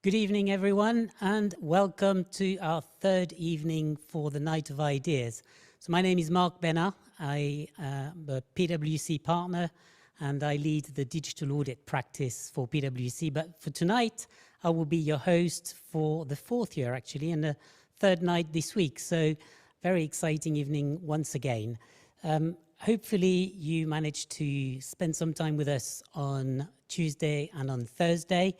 Good evening, everyone, and welcome to our third evening for the Night of Ideas. So my name is Marc Bena. I am a PwC partner, and I lead the digital audit practice for PwC. But for tonight, I will be your host for the fourth year, actually, and the third night this week. So very exciting evening once again. Hopefully, you managed to spend some time with us on Tuesday and on Thursday.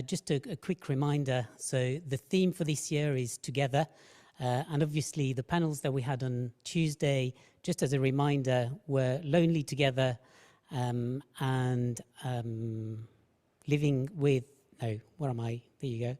Just a quick reminder, so the theme for this year is Together, and obviously the panels that we had on Tuesday, just as a reminder, were Lonely Together and Living with, no, where am I? There you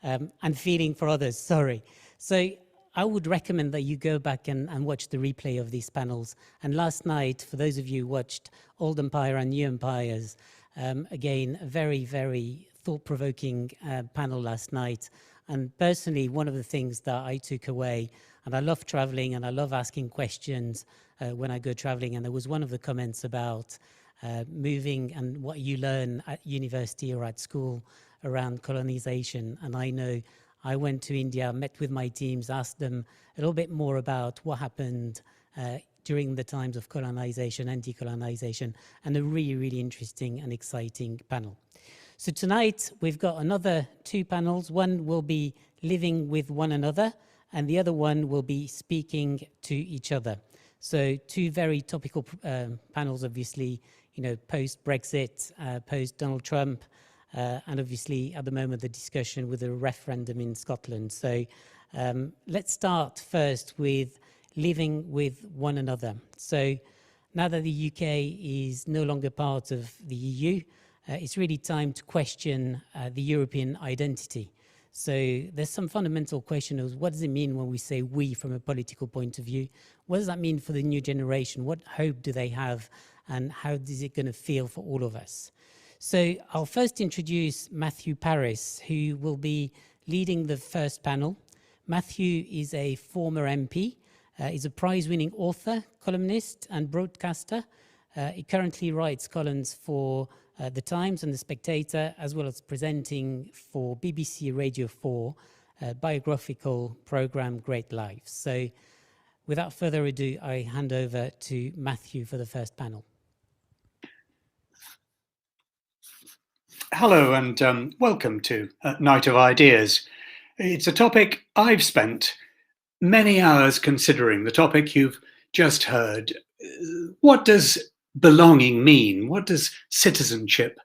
go, and Feeling for Others, sorry. So I would recommend that you go back and watch the replay of these panels. And last night, for those of you who watched Old Empire and New Empires, again, a very, very thought-provoking panel last night. And personally, one of the things that I took away, and I love traveling and I love asking questions when I go traveling, and there was one of the comments about moving and what you learn at university or at school around colonization. And I know I went to India, met with my teams, asked them a little bit more about what happened during the times of colonization and decolonization, and a really, really interesting and exciting panel. So tonight we've got another two panels. One will be Living with One Another, and the other one will be Speaking to Each Other. So two very topical panels, obviously, you know, post-Brexit, post-Donald Trump, and obviously at the moment the discussion with the referendum in Scotland. So let's start first with Living with One Another. So now that the UK is no longer part of the EU, it's really time to question the European identity. So there's some fundamental question of what does it mean when we say we from a political point of view? What does that mean for the new generation? What hope do they have? And how is it going to feel for all of us? So I'll first introduce Matthew Parris, who will be leading the first panel. Matthew is a former MP. He's a prize-winning author, columnist, and broadcaster. He currently writes columns for The Times and The Spectator, as well as presenting for BBC Radio 4, biographical program Great Lives. So without further ado, I hand over to Matthew for the first panel. Hello and welcome to Night of Ideas. It's a topic I've spent many hours considering, the topic you've just heard. What does belonging mean? What does citizenship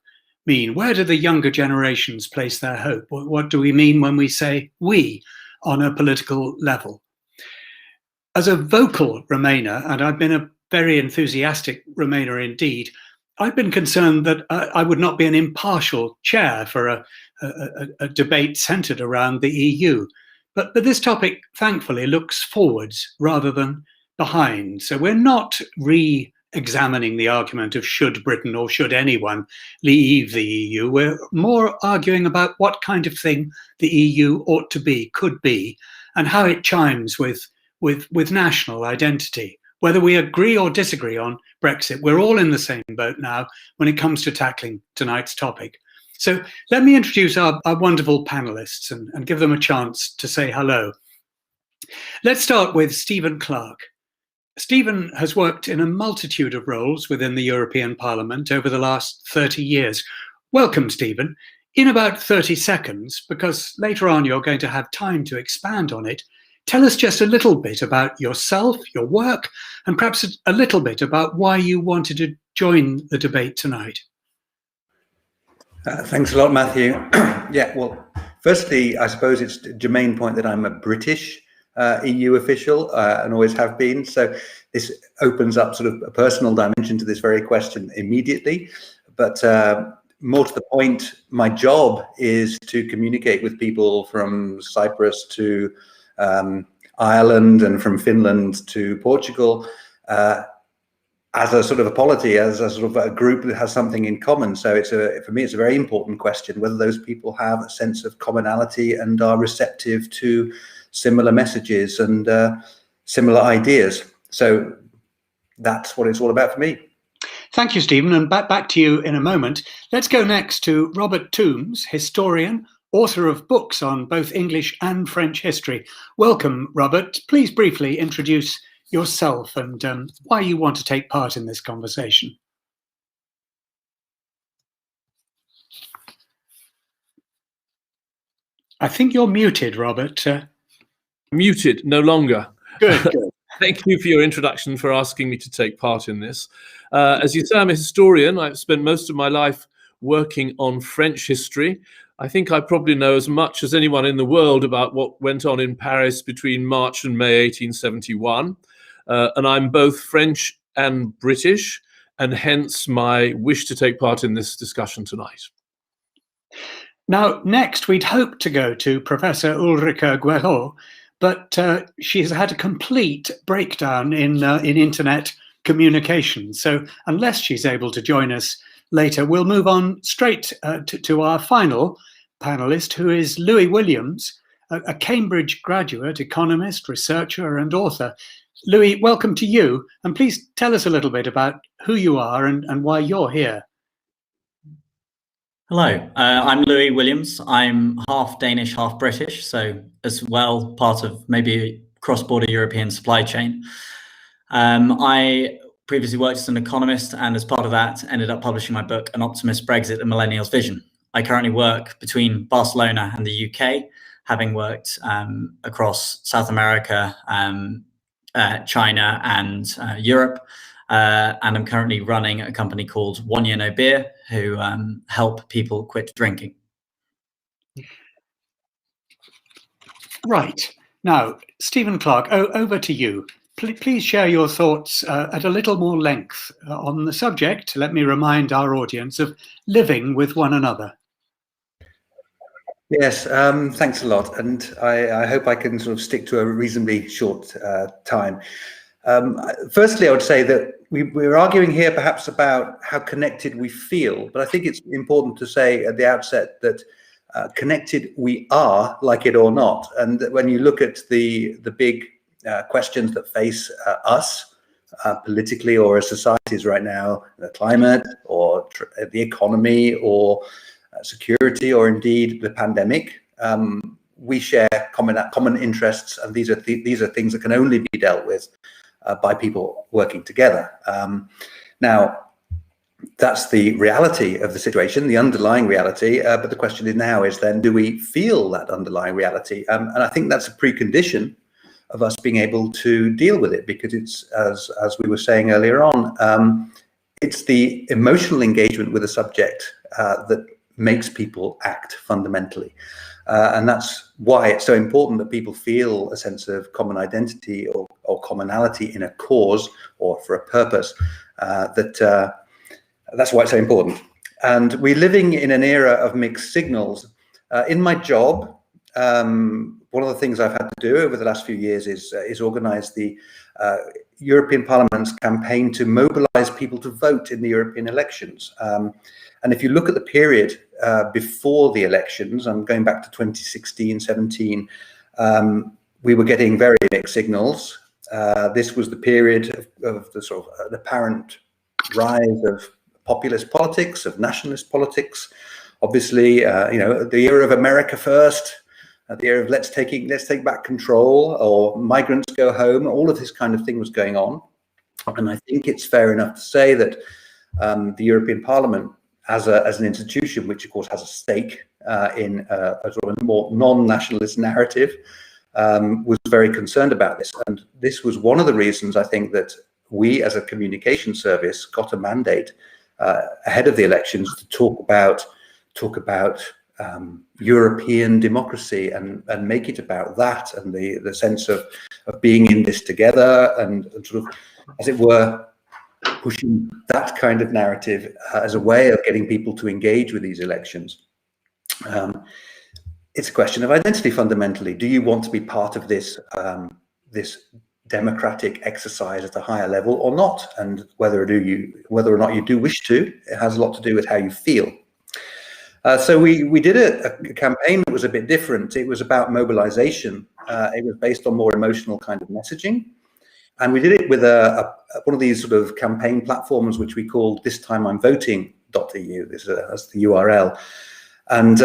mean? Where do the younger generations place their hope? What do we mean when we say we on a political level? As a vocal Remainer, and I've been a very enthusiastic Remainer indeed, I've been concerned that I would not be an impartial chair for a debate centred around the EU. But this topic, thankfully, looks forwards rather than behind. So we're not re-examining the argument of should Britain or should anyone leave the EU. We're more arguing about what kind of thing the EU ought to be, could be, and how it chimes with national identity. Whether we agree or disagree on Brexit, we're all in the same boat now when it comes to tackling tonight's topic. So let me introduce our wonderful panelists and give them a chance to say hello. Let's start with Stephen Clark. Stephen has worked in a multitude of roles within the European Parliament over the last 30 years. Welcome, Stephen. In about 30 seconds, because later on you're going to have time to expand on it, tell us just a little bit about yourself, your work, and perhaps a little bit about why you wanted to join the debate tonight. Thanks a lot, Matthew. Yeah, well, firstly, I suppose it's a germane point that I'm a British EU official and always have been. So this opens up sort of a personal dimension to this very question immediately. But more to the point, my job is to communicate with people from Cyprus to Ireland and from Finland to Portugal as a sort of a polity, as a sort of a group that has something in common. So for me, it's a very important question whether those people have a sense of commonality and are receptive to similar messages and similar ideas. So that's what it's all about for me. Thank you, Stephen, and back to you in a moment. Let's go next to Robert Toombs, historian, author of books on both English and French history. Welcome, Robert. Please briefly introduce yourself and why you want to take part in this conversation. I think you're muted, Robert. Muted, no longer. Good, good. Thank you for your introduction, for asking me to take part in this. As you say, I'm a historian. I've spent most of my life working on French history. I think I probably know as much as anyone in the world about what went on in Paris between March and May 1871. And I'm both French and British, and hence my wish to take part in this discussion tonight. Now, next, we'd hoped to go to Professor Ulrike Guerreau, but she has had a complete breakdown in internet communication. So unless she's able to join us later, we'll move on straight to our final panelist, who is Louis Williams, a Cambridge graduate, economist, researcher, and author. Louis, welcome to you. And please tell us a little bit about who you are and why you're here. Hello, I'm Louis Williams. I'm half Danish, half British, so as well part of maybe cross-border European supply chain. I previously worked as an economist, and as part of that ended up publishing my book, An Optimist Brexit, A Millennial's Vision. I currently work between Barcelona and the UK, having worked across South America, China and Europe. And I'm currently running a company called 1 Year No Beer, who help people quit drinking. Right. Now, Stephen Clark, over to you. Please share your thoughts at a little more length on the subject. Let me remind our audience of living with one another. Yes, thanks a lot. And I hope I can sort of stick to a reasonably short time. Firstly, I would say that we're arguing here perhaps about how connected we feel, but I think it's important to say at the outset that connected we are, like it or not. And that when you look at the big questions that face us politically or as societies right now, the climate or the economy or security or indeed the pandemic, we share common interests, and these are things that can only be dealt with by people working together. Now, that's the reality of the situation, the underlying reality. But the question is now is then, do we feel that underlying reality? And I think that's a precondition of us being able to deal with it, because it's, as we were saying earlier on, it's the emotional engagement with a subject that makes people act fundamentally. And that's why it's so important that people feel a sense of common identity or commonality in a cause or for a purpose. That's why it's so important. And we're living in an era of mixed signals. In my job, one of the things I've had to do over the last few years is organize the European Parliament's campaign to mobilize people to vote in the European elections. And if you look at the period before the elections, I'm going back to 2016, 17, we were getting very mixed signals. This was the period of the sort of an apparent rise of populist politics, of nationalist politics. Obviously, the era of America first, the era of let's take back control, or migrants go home. All of this kind of thing was going on. And I think it's fair enough to say that the European Parliament, as an institution, which of course has a stake in a sort of a more non-nationalist narrative, was very concerned about this. And this was one of the reasons I think that we as a communication service got a mandate ahead of the elections to talk about European democracy and make it about that, and the sense of being in this together, and sort of, as it were, pushing that kind of narrative as a way of getting people to engage with these elections. It's a question of identity fundamentally. Do you want to be part of this this democratic exercise at a higher level or not? And whether or not you do wish to, it has a lot to do with how you feel. So we did a campaign that was a bit different. It was about mobilization. It was based on more emotional kind of messaging. And we did it with one of these sort of campaign platforms, which we called This Time I'm Voting.eu. That's the URL. And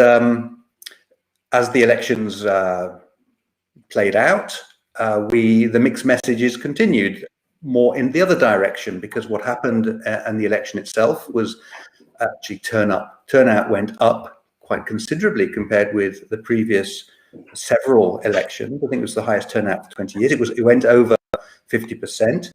as the elections played out, the mixed messages continued more in the other direction, because what happened in the election itself was actually turnout went up quite considerably compared with the previous several elections. I think it was the highest turnout for 20 years. It went over 50%.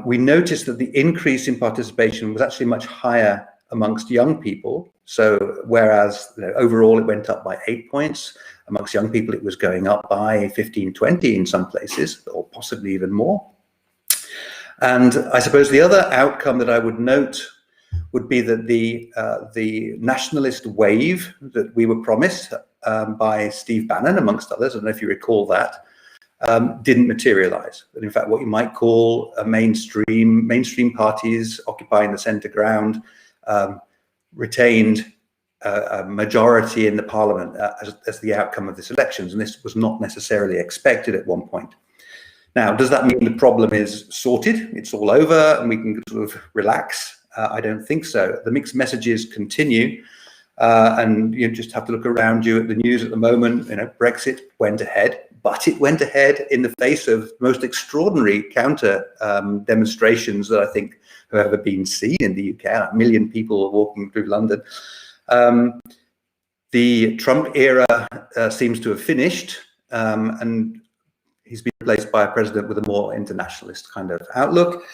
We noticed that the increase in participation was actually much higher amongst young people. So whereas overall it went up by 8 points, amongst young people it was going up by 15, 20 in some places, or possibly even more. And I suppose the other outcome that I would note would be that the nationalist wave that we were promised by Steve Bannon, amongst others, I don't know if you recall that, didn't materialize. But in fact, what you might call a mainstream parties occupying the center ground retained a majority in the parliament as the outcome of this elections, and this was not necessarily expected at one point. Now, does that mean the problem is sorted? It's all over and we can sort of relax? I don't think so. The mixed messages continue, and you just have to look around you at the news at the moment. Brexit went ahead, but it went ahead in the face of most extraordinary counter demonstrations that I think have ever been seen in the UK. 1 million people were walking through London. The Trump era seems to have finished, and he's been replaced by a president with a more internationalist kind of outlook.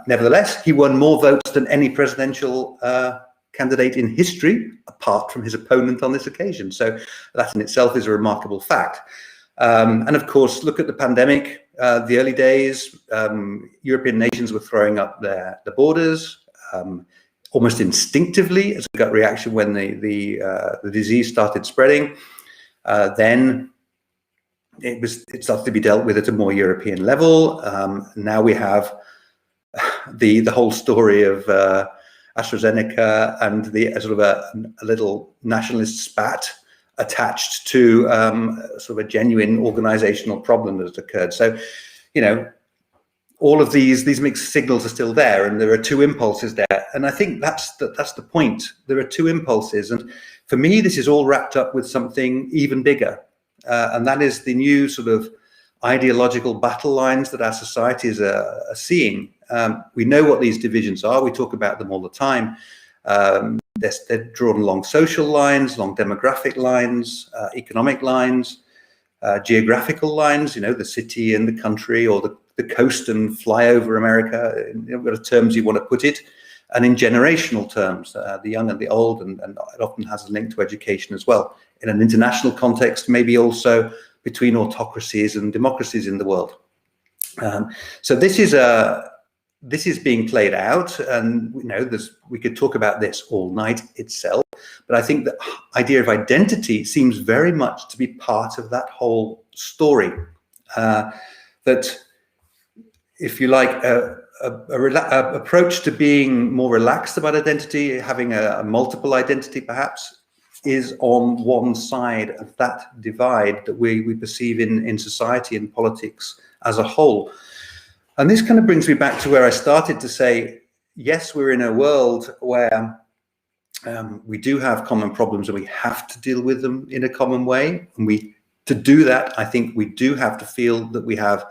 Nevertheless, he won more votes than any presidential candidate in history, apart from his opponent on this occasion. So that in itself is a remarkable fact. And of course, look at the pandemic. The early days, European nations were throwing up their borders almost instinctively as a gut reaction when the disease started spreading. Then it started to be dealt with at a more European level. Now we have the whole story of AstraZeneca and the sort of a little nationalist spat attached to sort of a genuine organizational problem that has occurred. So, all of these mixed signals are still there, and there are two impulses there. And I think that's the point. There are two impulses, and for me, this is all wrapped up with something even bigger. And that is the new sort of ideological battle lines that our societies are seeing. We know what these divisions are. We talk about them all the time. They're drawn along social lines, along demographic lines, economic lines, geographical lines, the city and the country, or the coast and flyover America, whatever terms you want to put it, and in generational terms, the young and the old, and it often has a link to education as well. In an international context, maybe also between autocracies and democracies in the world. So this is being played out, and we could talk about this all night itself. But I think the idea of identity seems very much to be part of that whole story. That, if you like, approach to being more relaxed about identity, having a multiple identity perhaps, is on one side of that divide that we perceive in society and politics as a whole. And this kind of brings me back to where I started to say, yes, we're in a world where we do have common problems and we have to deal with them in a common way. And to do that, I think we do have to feel that we have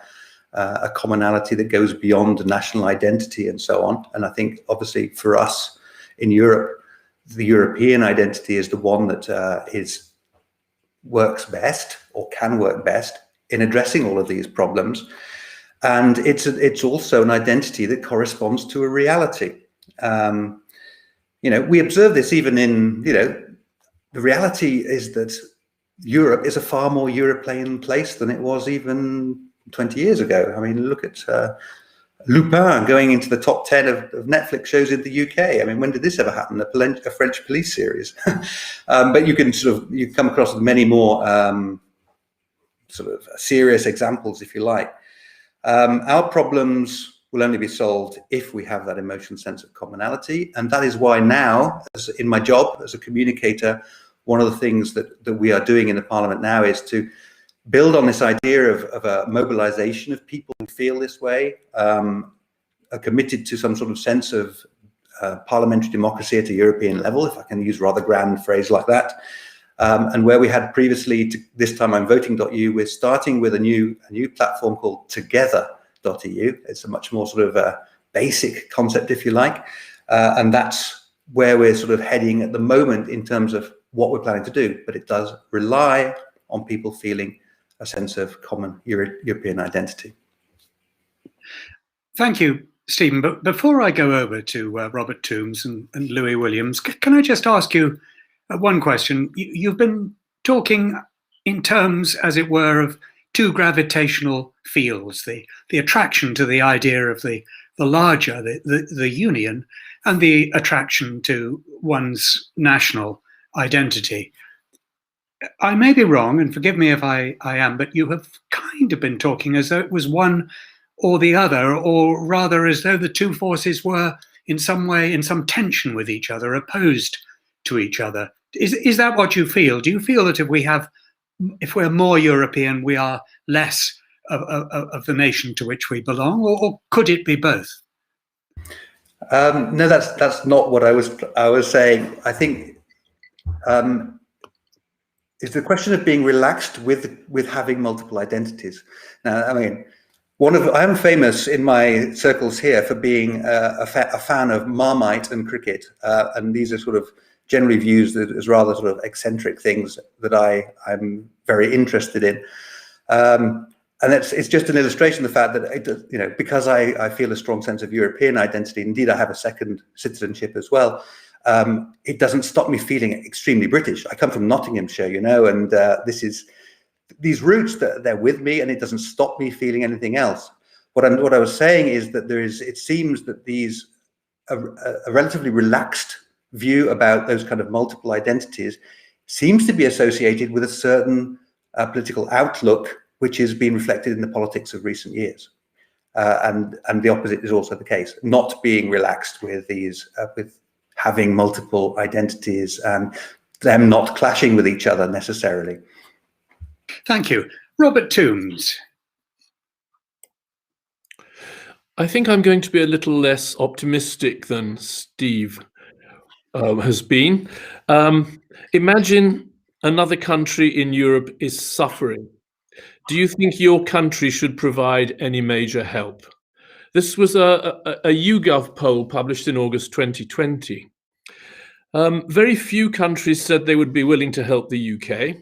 a commonality that goes beyond national identity and so on. And I think obviously for us in Europe, the European identity is the one that works best, or can work best, in addressing all of these problems. And it's also an identity that corresponds to a reality. We observe this even in, the reality is that Europe is a far more European place than it was even 20 years ago. I mean, look at Lupin going into the top 10 of Netflix shows in the UK. I mean, when did this ever happen? A French police series. But you can you come across many more sort of serious examples, if you like. Our problems will only be solved if we have that emotional sense of commonality. And that is why now, in my job as a communicator, one of the things that we are doing in the Parliament now is to build on this idea of a mobilization of people who feel this way, are committed to some sort of sense of parliamentary democracy at a European level, if I can use a rather grand phrase like that, And where we had previously, this time I'm voting.eu, we're starting with a new platform called together.eu. It's a much more sort of basic concept, if you like. And that's where we're sort of heading at the moment in terms of what we're planning to do. But it does rely on people feeling a sense of common European identity. Thank you, Stephen. But before I go over to Robert Toombs and Louis Williams, can I just ask you one question? You've been talking in terms, as it were, of two gravitational fields, the attraction to the idea of the larger, the union, and the attraction to one's national identity. I may be wrong, and forgive me if I am, but you have kind of been talking as though it was one or the other, or rather as though the two forces were in some way in some tension with each other, opposed to each other. Is that what you feel? Do you feel that if we're more European, we are less of the nation to which we belong, or could it be both? No, that's not what I was saying. I think it's the question of being relaxed with having multiple identities. Now, I mean, I am famous in my circles here for being a fan of Marmite and cricket, and these are sort of generally views as rather sort of eccentric things that I'm very interested in. And it's just an illustration of the fact that, because I feel a strong sense of European identity, indeed I have a second citizenship as well, it doesn't stop me feeling extremely British. I come from Nottinghamshire, and these roots, they're with me, and it doesn't stop me feeling anything else. What I was saying is that it seems that a relatively relaxed view about those kind of multiple identities seems to be associated with a certain political outlook, which has been reflected in the politics of recent years. And the opposite is also the case, not being relaxed with with having multiple identities and them not clashing with each other necessarily. Thank you. Robert Toombs. I think I'm going to be a little less optimistic than Steve has been. Imagine another country in Europe is suffering. Do you think your country should provide any major help? This was a YouGov poll published in August 2020. Very few countries said they would be willing to help the UK.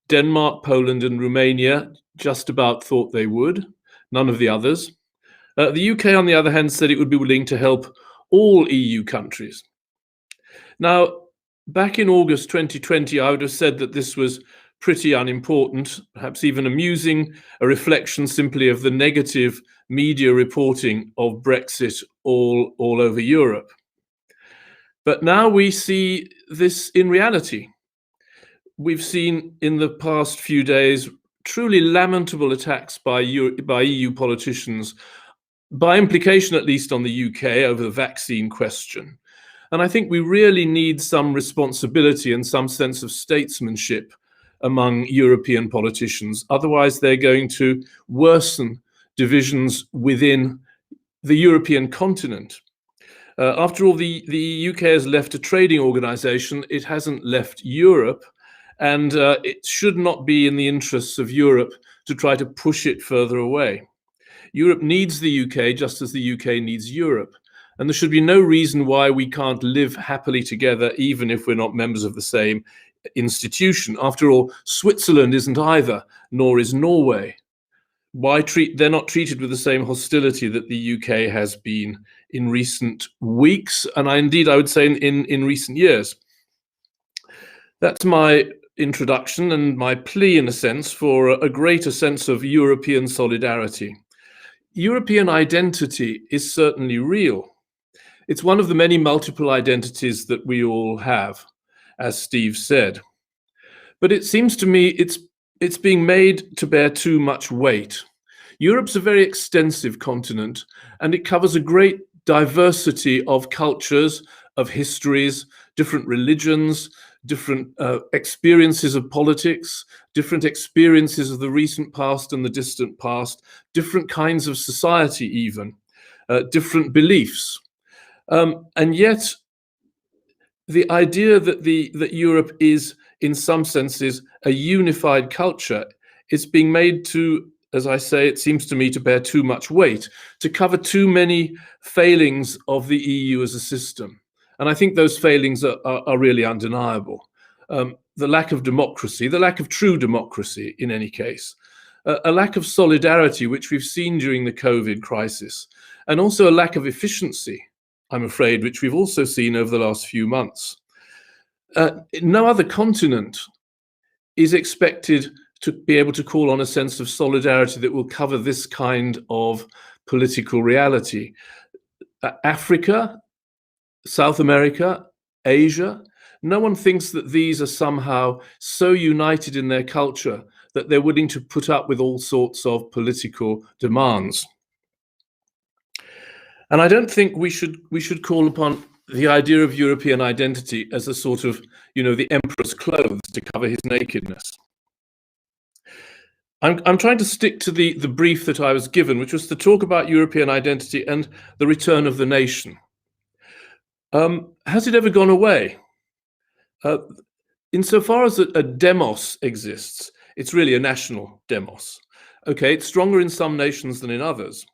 Denmark, Poland, and Romania just about thought they would, none of the others. The UK, on the other hand, said it would be willing to help all EU countries. Now, back in August 2020, I would have said that this was pretty unimportant, perhaps even amusing, a reflection simply of the negative media reporting of Brexit all over Europe. But now we see this in reality. We've seen in the past few days truly lamentable attacks by EU politicians, by implication at least on the UK, over the vaccine question. And I think we really need some responsibility and some sense of statesmanship among European politicians. Otherwise, they're going to worsen divisions within the European continent. After all, the UK has left a trading organization. It hasn't left Europe. And it should not be in the interests of Europe to try to push it further away. Europe needs the UK just as the UK needs Europe. And there should be no reason why we can't live happily together, even if we're not members of the same institution. After all, Switzerland isn't either, nor is Norway. They're not treated with the same hostility that the UK has been in recent weeks, and I would say in recent years. That's my introduction and my plea, in a sense, for a greater sense of European solidarity. European identity is certainly real. It's one of the many multiple identities that we all have, as Steve said. But it seems to me it's being made to bear too much weight. Europe's a very extensive continent, and it covers a great diversity of cultures, of histories, different religions, different experiences of politics, different experiences of the recent past and the distant past, different kinds of society even, different beliefs. And yet, the idea that Europe is, in some senses, a unified culture is being made to, as I say, it seems to me to bear too much weight, to cover too many failings of the EU as a system. And I think those failings are really undeniable. The lack of democracy, the lack of true democracy in any case, a lack of solidarity, which we've seen during the COVID crisis, and also a lack of efficiency, I'm afraid, which we've also seen over the last few months. No other continent is expected to be able to call on a sense of solidarity that will cover this kind of political reality. Africa, South America, Asia, no one thinks that these are somehow so united in their culture that they're willing to put up with all sorts of political demands. And I don't think we should call upon the idea of European identity as a sort of, the emperor's clothes to cover his nakedness. I'm trying to stick to the brief that I was given, which was to talk about European identity and the return of the nation. Has it ever gone away? Insofar as a demos exists, it's really a national demos. Okay, it's stronger in some nations than in others.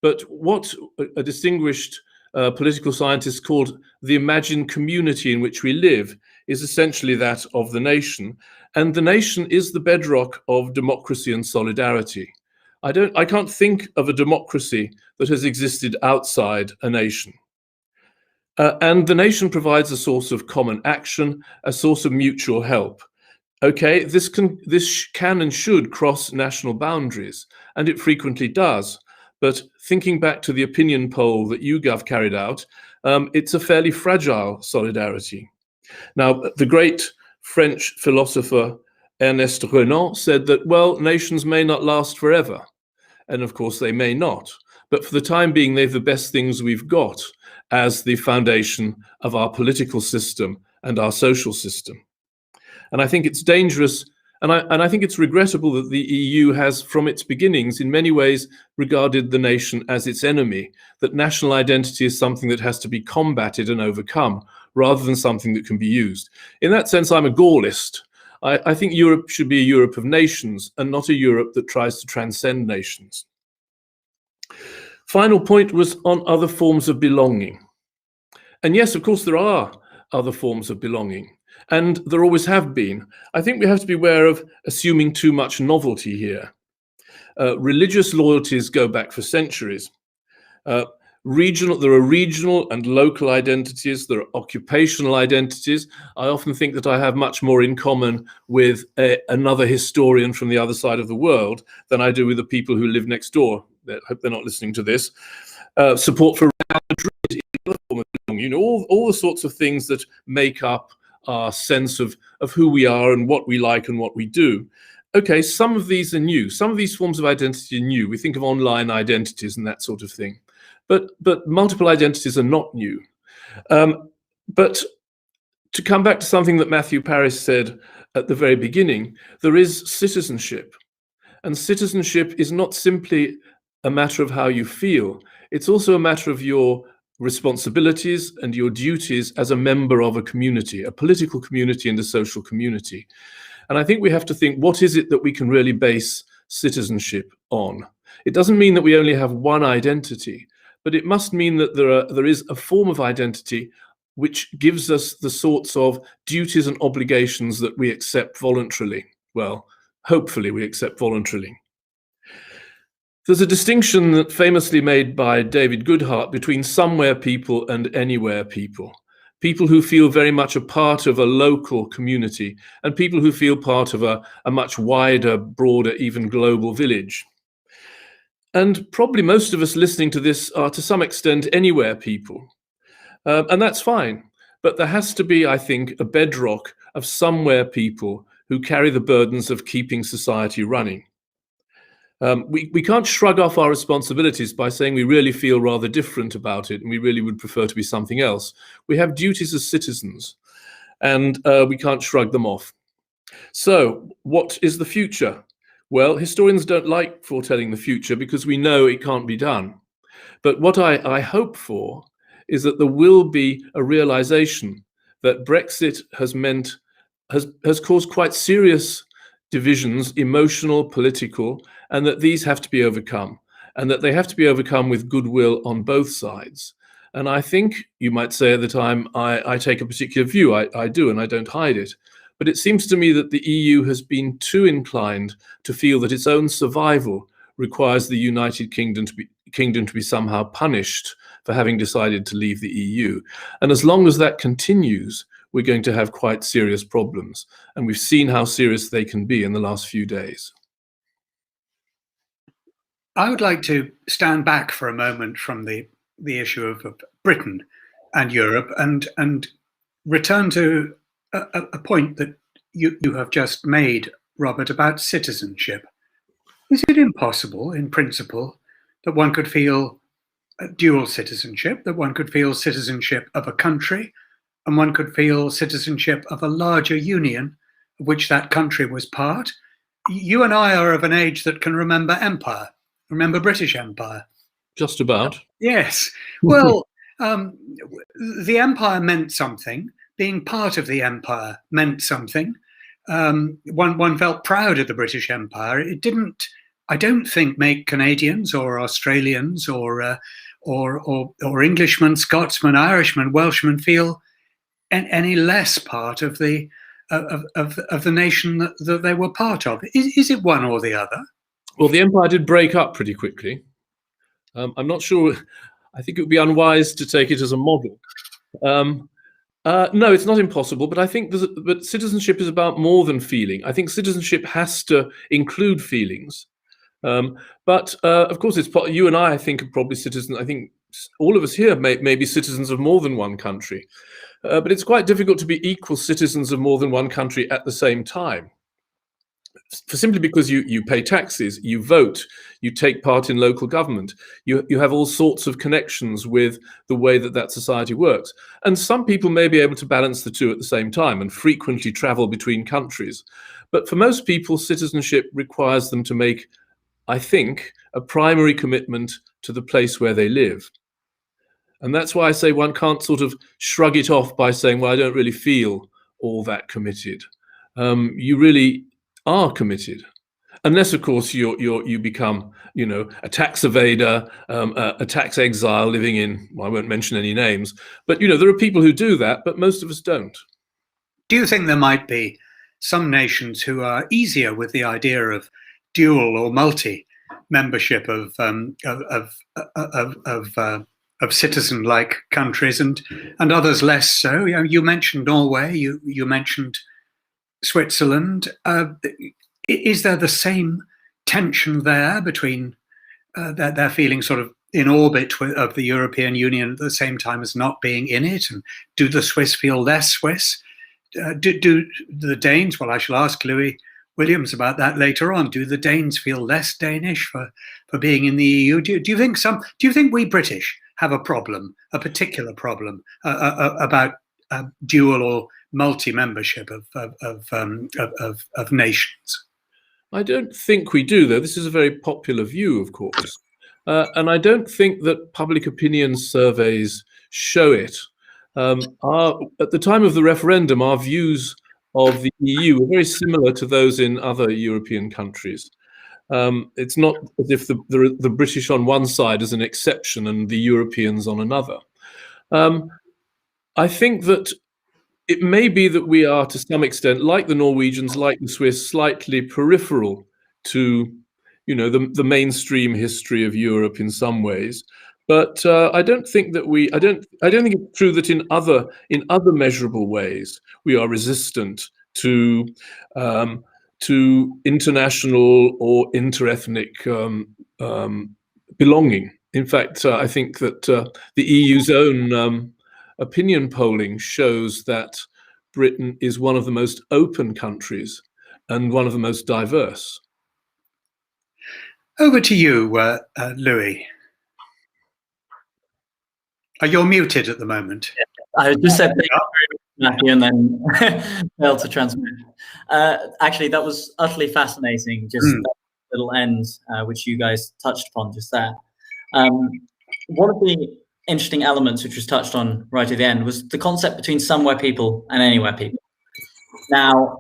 But what a distinguished political scientist called the imagined community in which we live is essentially that of the nation. And the nation is the bedrock of democracy and solidarity. I can't think of a democracy that has existed outside a nation. And the nation provides a source of common action, a source of mutual help. Okay, this can and should cross national boundaries, and it frequently does. But thinking back to the opinion poll that YouGov carried out, it's a fairly fragile solidarity. Now, the great French philosopher Ernest Renan said that, well, nations may not last forever. And of course, they may not. But for the time being, they've the best things we've got as the foundation of our political system and our social system. And I think it's dangerous, and I think it's regrettable that the EU has, from its beginnings, in many ways regarded the nation as its enemy, that national identity is something that has to be combated and overcome, rather than something that can be used. In that sense, I'm a Gaullist. I think Europe should be a Europe of nations and not a Europe that tries to transcend nations. Final point was on other forms of belonging. And yes, of course, there are other forms of belonging. And there always have been. I think we have to be aware of assuming too much novelty here. Religious loyalties go back for centuries. There are regional and local identities. There are occupational identities. I often think that I have much more in common with another historian from the other side of the world than I do with the people who live next door. I hope they're not listening to this. Support for Real Madrid, another form of belonging. All the sorts of things that make up our sense of who we are and what we like and what we do. Okay, some of these are new. Some of these forms of identity are new. We think of online identities and that sort of thing. But multiple identities are not new. But to come back to something that Matthew Parris said at the very beginning, there is citizenship. And citizenship is not simply a matter of how you feel. It's also a matter of your responsibilities and your duties as a member of a community, a political community and a social community. And I think we have to think, what is it that we can really base citizenship on? It doesn't mean that we only have one identity, but it must mean that there is a form of identity which gives us the sorts of duties and obligations that we accept voluntarily. Well, hopefully we accept voluntarily. There's a distinction that famously made by David Goodhart between somewhere people and anywhere people. People who feel very much a part of a local community and people who feel part of a much wider, broader, even global village. And probably most of us listening to this are to some extent anywhere people. And that's fine. But there has to be, I think, a bedrock of somewhere people who carry the burdens of keeping society running. We can't shrug off our responsibilities by saying we really feel rather different about it and we really would prefer to be something else. We have duties as citizens and we can't shrug them off. So what is the future? Well, historians don't like foretelling the future because we know it can't be done. But what I hope for is that there will be a realization that Brexit has caused quite serious divisions, emotional, political, and that these have to be overcome, and that they have to be overcome with goodwill on both sides. And I think you might say at the time, I take a particular view. I do, and I don't hide it. But it seems to me that the EU has been too inclined to feel that its own survival requires the United Kingdom to be somehow punished for having decided to leave the EU. And as long as that continues, we're going to have quite serious problems. And we've seen how serious they can be in the last few days. I would like to stand back for a moment from the issue of Britain and Europe and return to a point that you have just made, Robert, about citizenship. Is it impossible, in principle, that one could feel dual citizenship, that one could feel citizenship of a country, and one could feel citizenship of a larger union of which that country was part? You and I are of an age that can remember empire, remember British Empire. Just about. Yes. Well, the empire meant something. Being part of the empire meant something. One felt proud of the British Empire. It didn't, I don't think, make Canadians or Australians or Englishmen, Scotsmen, Irishmen, Welshmen feel any less part of the nation that they were part of. Is it one or the other? Well, the empire did break up pretty quickly. I'm not sure. I think it would be unwise to take it as a model. No, it's not impossible, but I think but citizenship is about more than feeling. I think citizenship has to include feelings. But of course, you and I think, are probably citizens. I think all of us here may be citizens of more than one country. But it's quite difficult to be equal citizens of more than one country at the same time. Simply because you pay taxes, you vote, you take part in local government, you have all sorts of connections with the way that society works. And some people may be able to balance the two at the same time and frequently travel between countries. But for most people, citizenship requires them to make, I think, a primary commitment to the place where they live. And that's why I say one can't sort of shrug it off by saying, well, I don't really feel all that committed. You really are committed, unless, of course, you become, a tax evader, a tax exile living in, well, I won't mention any names, but there are people who do that, but most of us don't. Do you think there might be some nations who are easier with the idea of dual or multi membership of citizen-like countries, and others less so? You mentioned Norway. You mentioned Switzerland. Is there the same tension there between their feeling sort of in orbit of the European Union at the same time as not being in it? And do the Swiss feel less Swiss? Do the Danes, well, I shall ask Louis Williams about that later on, do the Danes feel less Danish for being in the EU? Do you think we British have a problem, a particular problem about dual or multi-membership of nations? I don't think we do, though. This is a very popular view, of course. And I don't think that public opinion surveys show it. At the time of the referendum, our views of the EU were very similar to those in other European countries. It's not as if the British on one side is an exception and the Europeans on another. I think that it may be that we are, to some extent, like the Norwegians, like the Swiss, slightly peripheral to, the mainstream history of Europe in some ways. But I don't think that I don't think it's true that in other measurable ways we are resistant to international or interethnic belonging. In fact, I think that the EU's own opinion polling shows that Britain is one of the most open countries and one of the most diverse. Over to you, Louis. You're muted at the moment. I just said thank you very much, Matthew, and then failed to transmit. Actually, that was utterly fascinating, just that little end, which you guys touched upon just there. One of the interesting elements, which was touched on right at the end, was the concept between somewhere people and anywhere people. Now,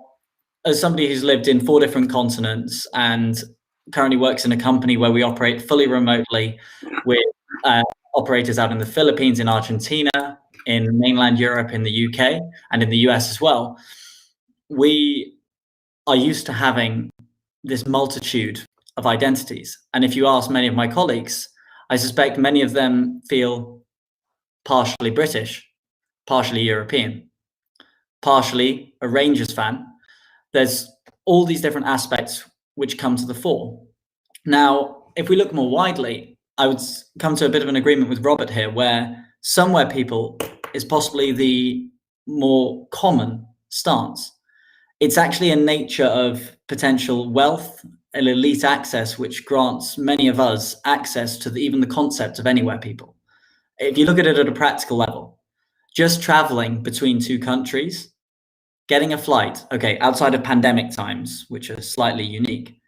as somebody who's lived in 4 different continents and currently works in a company where we operate fully remotely with operators out in the Philippines, in Argentina, in mainland Europe, in the UK, and in the US as well, we are used to having this multitude of identities. And if you ask many of my colleagues, I suspect many of them feel partially British, partially European, partially a Rangers fan. There's all these different aspects which come to the fore. Now, if we look more widely, I would come to a bit of an agreement with Robert here, where somewhere people is possibly the more common stance. It's actually a nature of potential wealth and elite access, which grants many of us access to even the concept of anywhere people. If you look at it at a practical level, just traveling between 2 countries, getting a flight, okay, outside of pandemic times, which are slightly unique,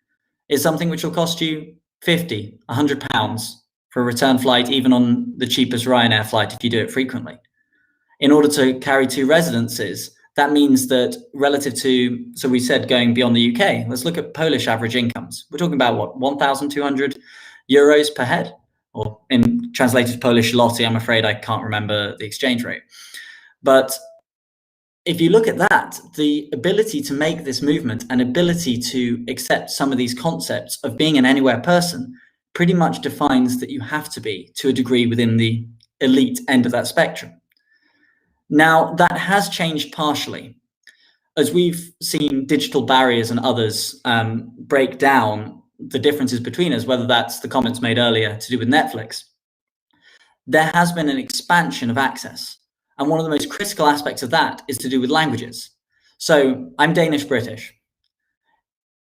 is something which will cost you 50, 100 pounds for a return flight, even on the cheapest Ryanair flight if you do it frequently. In order to carry 2 residences, that means that relative to, so we said going beyond the UK, let's look at Polish average incomes. We're talking about what, 1,200 euros per head? Or in translated Polish zloty, I'm afraid I can't remember the exchange rate. But if you look at that, the ability to make this movement and ability to accept some of these concepts of being an anywhere person pretty much defines that you have to be, to a degree, within the elite end of that spectrum. Now, that has changed partially. As we've seen digital barriers and others break down the differences between us, whether that's the comments made earlier to do with Netflix, there has been an expansion of access. And one of the most critical aspects of that is to do with languages. So I'm Danish-British.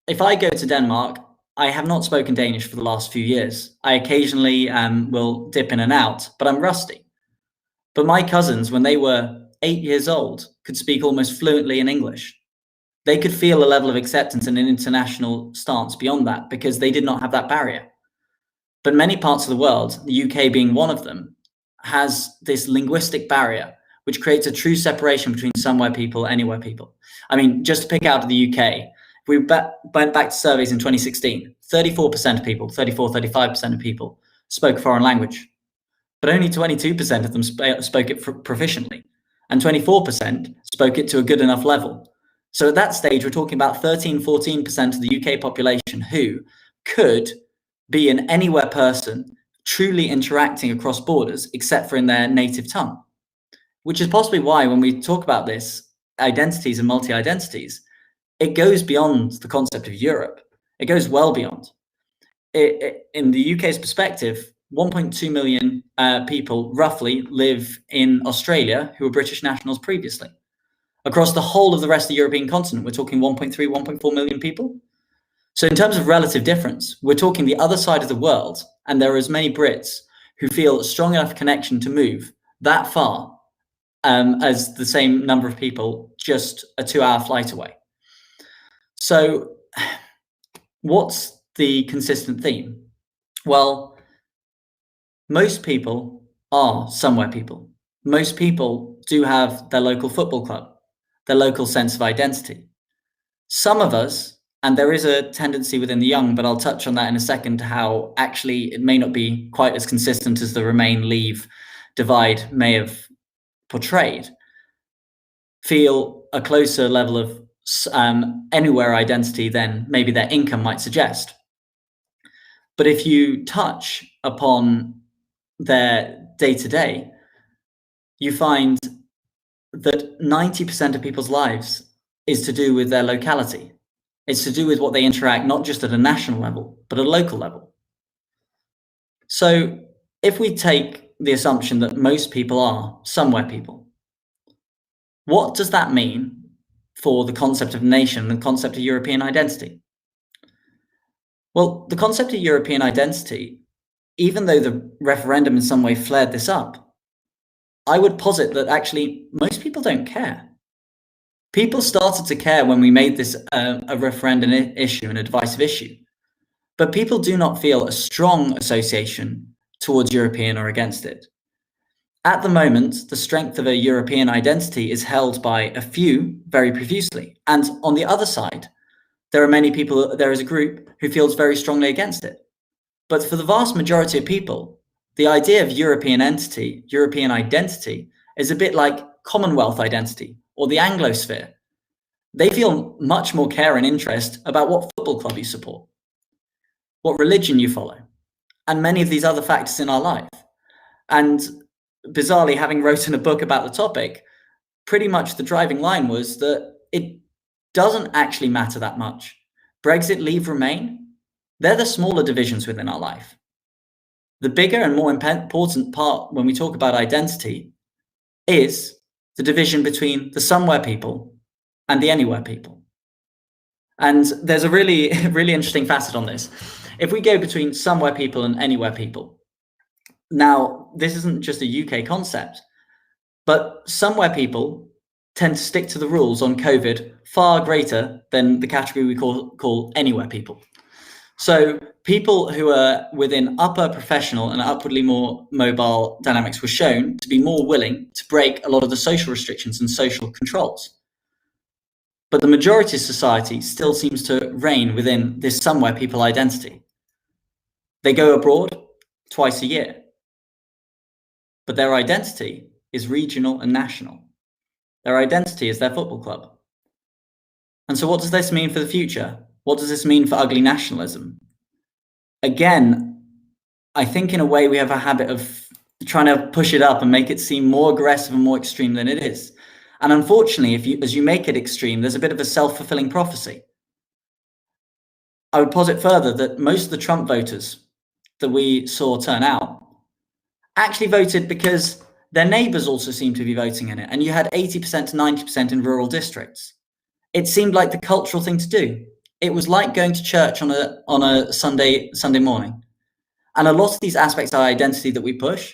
If I go to Denmark, I have not spoken Danish for the last few years. I occasionally will dip in and out, but I'm rusty. But my cousins, when they were 8 years old, could speak almost fluently in English. They could feel a level of acceptance and an international stance beyond that because they did not have that barrier. But many parts of the world, the UK being one of them, has this linguistic barrier, which creates a true separation between somewhere people, anywhere people. I mean, just to pick out of the UK, if we went back to surveys in 2016, 34% of people, 35% of people spoke a foreign language, but only 22% of them spoke it proficiently, and 24% spoke it to a good enough level. So at that stage, we're talking about 14% of the UK population who could be an anywhere person truly interacting across borders, except for in their native tongue, which is possibly why when we talk about this, identities and multi-identities, it goes beyond the concept of Europe. It goes well beyond. In the UK's perspective, 1.2 million people roughly live in Australia who were British nationals previously. Across the whole of the rest of the European continent, we're talking 1.3, 1.4 million people. So in terms of relative difference, we're talking the other side of the world, and there are as many Brits who feel a strong enough connection to move that far as the same number of people just a 2-hour flight away. So what's the consistent theme? Well, most people are somewhere people. Most people do have their local football club, their local sense of identity. Some of us, and there is a tendency within the young, but I'll touch on that in a second, how actually it may not be quite as consistent as the Remain-Leave divide may have portrayed, feel a closer level of anywhere identity than maybe their income might suggest. But if you touch upon their day-to-day, you find that 90% of people's lives is to do with their locality. It's to do with what they interact, not just at a national level, but at a local level. So if we take the assumption that most people are somewhere people, what does that mean for the concept of nation and the concept of European identity? Well, the concept of European identity, even though the referendum in some way flared this up, I would posit that actually most people don't care. People started to care when we made this a referendum issue and a divisive issue, but people do not feel a strong association towards European or against it. At the moment, the strength of a European identity is held by a few very profusely. And on the other side, there are many people, there is a group who feels very strongly against it. But for the vast majority of people, the idea of European entity, European identity, is a bit like Commonwealth identity or the Anglosphere. They feel much more care and interest about what football club you support, what religion you follow, and many of these other factors in our life. And bizarrely, having written a book about the topic, pretty much the driving line was that it doesn't actually matter that much. Brexit, leave, remain, they're the smaller divisions within our life. The bigger and more important part when we talk about identity is the division between the somewhere people and the anywhere people. And there's a really, really interesting facet on this. If we go between somewhere people and anywhere people, now this isn't just a UK concept, but somewhere people tend to stick to the rules on COVID far greater than the category we call anywhere people. So people who are within upper professional and upwardly more mobile dynamics were shown to be more willing to break a lot of the social restrictions and social controls. But the majority of society still seems to reign within this somewhere people identity. They go abroad twice a year, but their identity is regional and national. Their identity is their football club. And so what does this mean for the future? What does this mean for ugly nationalism? Again, I think in a way we have a habit of trying to push it up and make it seem more aggressive and more extreme than it is. And unfortunately, as you make it extreme, there's a bit of a self-fulfilling prophecy. I would posit further that most of the Trump voters that we saw turn out actually voted because their neighbors also seemed to be voting in it. And you had 80% to 90% in rural districts. It seemed like the cultural thing to do. It was like going to church on a Sunday morning. And a lot of these aspects of our identity that we push,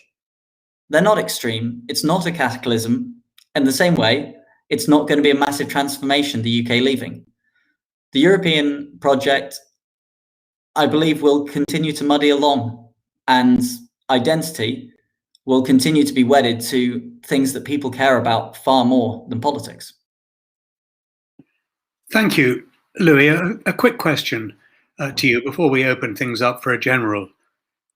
they're not extreme. It's not a cataclysm. In the same way, it's not going to be a massive transformation, the UK leaving. The European project, I believe, will continue to muddy along, and identity will continue to be wedded to things that people care about far more than politics. Thank you, Louis. A quick question to you before we open things up for a general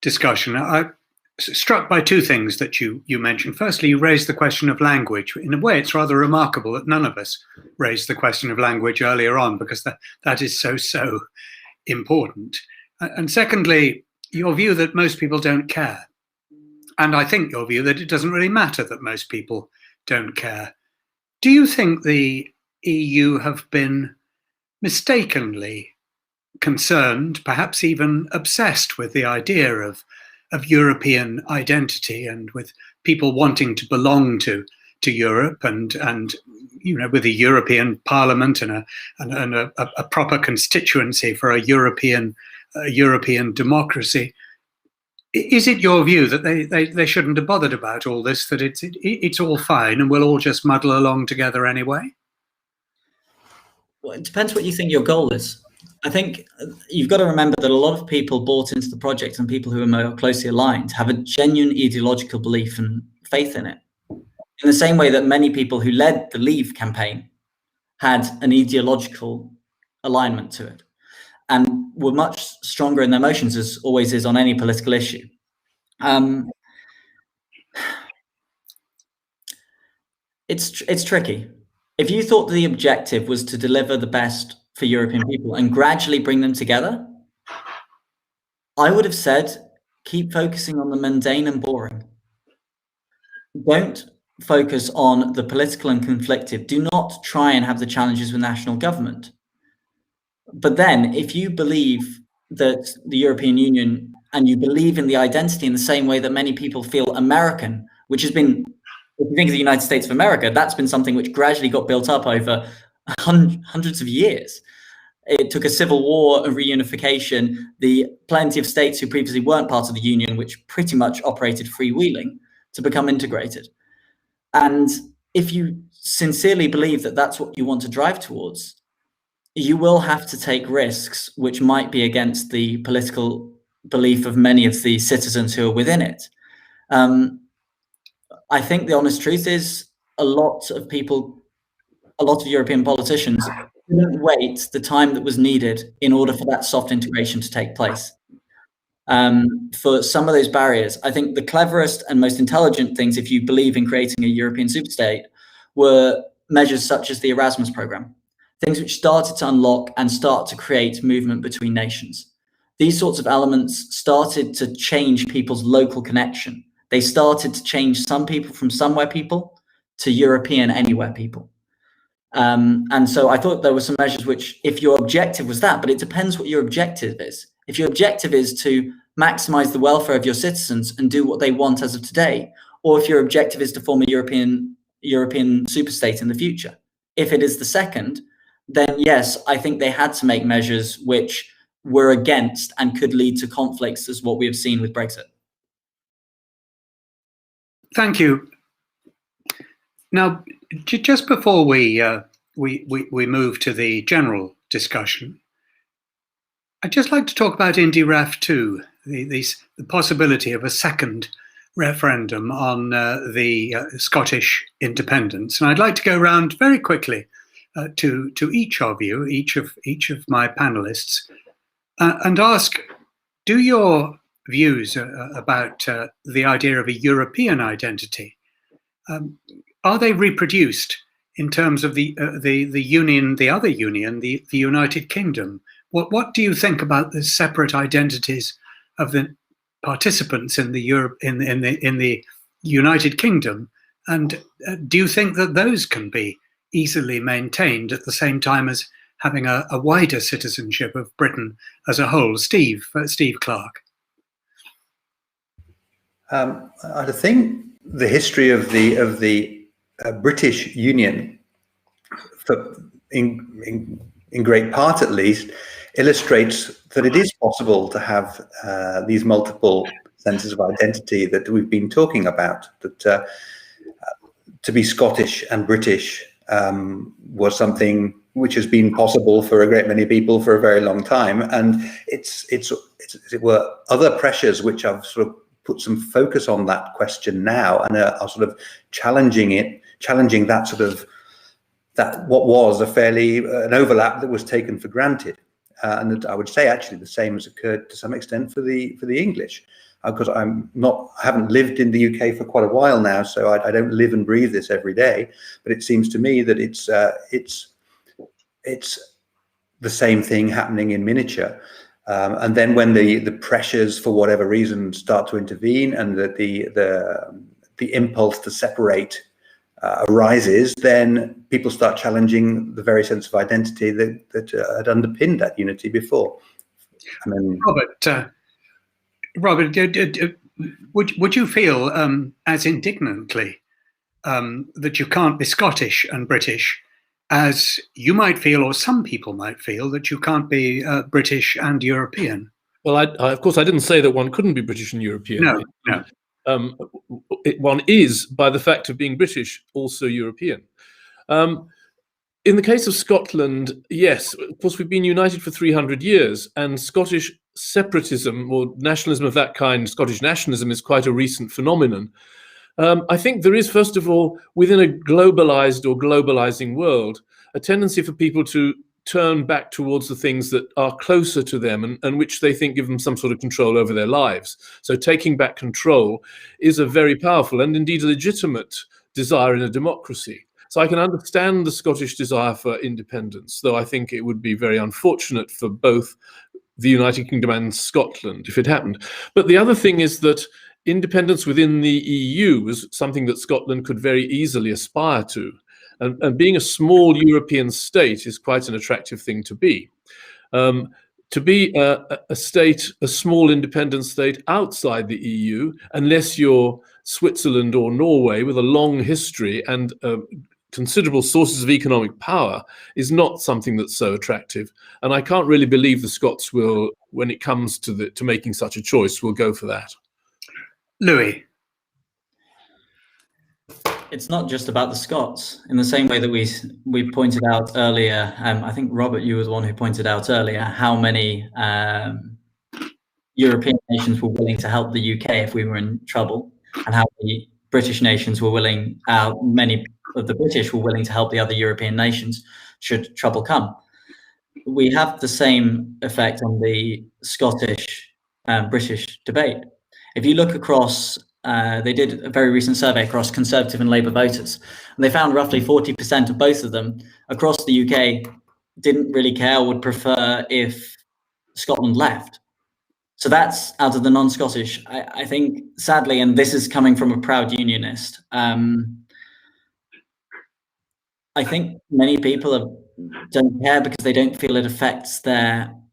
discussion. I'm struck by two things that you mentioned. Firstly, you raised the question of language. In a way, it's rather remarkable that none of us raised the question of language earlier on, because that is so important. And secondly, your view that most people don't care. And I think your view that it doesn't really matter that most people don't care. Do you think the EU have been mistakenly concerned, perhaps even obsessed with the idea of European identity and with people wanting to belong to Europe and with a European Parliament and a proper constituency for a European democracy? Is it your view that they shouldn't have bothered about all this, that it's all fine and we'll all just muddle along together anyway? Well, it depends what you think your goal is. I think you've got to remember that a lot of people bought into the project, and people who are more closely aligned have a genuine ideological belief and faith in it. In the same way that many people who led the Leave campaign had an ideological alignment to it and were much stronger in their emotions, as always is on any political issue. It's tricky. If you thought the objective was to deliver the best for European people and gradually bring them together, I would have said, keep focusing on the mundane and boring. Don't focus on the political and conflictive. Do not try and have the challenges with national government. But then, if you believe that the European Union, and you believe in the identity in the same way that many people feel American, which has been, if you think of the United States of America, that's been something which gradually got built up over hundreds of years. It took a civil war, a reunification, the plenty of states who previously weren't part of the Union, which pretty much operated freewheeling, to become integrated. And if you sincerely believe that that's what you want to drive towards, you will have to take risks which might be against the political belief of many of the citizens who are within it. I think the honest truth is a lot of European politicians didn't wait the time that was needed in order for that soft integration to take place. For some of those barriers, I think the cleverest and most intelligent things, if you believe in creating a European superstate, were measures such as the Erasmus program, things which started to unlock and start to create movement between nations. These sorts of elements started to change people's local connection. They started to change some people from somewhere people to European anywhere people. And so I thought there were some measures which, if your objective was that, but it depends what your objective is. If your objective is to maximize the welfare of your citizens and do what they want as of today, or if your objective is to form a European superstate in the future. If it is the second, then yes, I think they had to make measures which were against and could lead to conflicts, as what we have seen with Brexit. Thank you. Now, just before we move to the general discussion, I'd just like to talk about IndyRef 2, the possibility of a second referendum on the Scottish independence. And I'd like to go around very quickly to each of you, each of my panelists, and ask, do your views about the idea of a European identity, are they reproduced in terms of the union, the other union, the United Kingdom? What do you think about the separate identities of the participants in the United Kingdom? And do you think that those can be easily maintained at the same time as having a wider citizenship of Britain as a whole? Steve Clark. I think the history of the British Union, in great part at least, illustrates that it is possible to have these multiple senses of identity that we've been talking about. That to be Scottish and British was something which has been possible for a great many people for a very long time, and it's as it were other pressures which have sort of put some focus on that question now and are sort of challenging that sort of what was an overlap that was taken for granted. And I would say actually the same has occurred to some extent for the English, because I haven't lived in the UK for quite a while now, so I don't live and breathe this every day. But it seems to me that it's the same thing happening in miniature. And then when the pressures for whatever reason start to intervene, and that the impulse to separate arises, then people start challenging the very sense of identity that had underpinned that unity before. I mean, Robert, would you feel as indignantly that you can't be Scottish and British as you might feel, or some people might feel, that you can't be British and European? Well, of course, I didn't say that one couldn't be British and European. No. One is, by the fact of being British, also European. In the case of Scotland, yes, of course, we've been united for 300 years, and Scottish separatism or nationalism of that kind, Scottish nationalism, is quite a recent phenomenon. I think there is, first of all, within a globalized or globalizing world, a tendency for people to turn back towards the things that are closer to them and which they think give them some sort of control over their lives. So taking back control is a very powerful and indeed a legitimate desire in a democracy. So I can understand the Scottish desire for independence, though I think it would be very unfortunate for both the United Kingdom and Scotland if it happened. But the other thing is that independence within the EU was something that Scotland could very easily aspire to. And being a small European state is quite an attractive thing to be. To be a small independent state outside the EU, unless you're Switzerland or Norway with a long history and considerable sources of economic power, is not something that's so attractive. And I can't really believe the Scots will, when it comes to making such a choice, will go for that. Louis. It's not just about the Scots. In the same way that we pointed out earlier, I think, Robert, you were the one who pointed out earlier how many European nations were willing to help the UK if we were in trouble, and how British nations were willing, many of the British were willing to help the other European nations should trouble come. We have the same effect on the Scottish British debate. If you look across, they did a very recent survey across Conservative and Labour voters, and they found roughly 40% of both of them across the UK didn't really care, would prefer if Scotland left. So that's out of the non-Scottish. I think, sadly, and this is coming from a proud unionist, I think many people don't care because they don't feel it affects them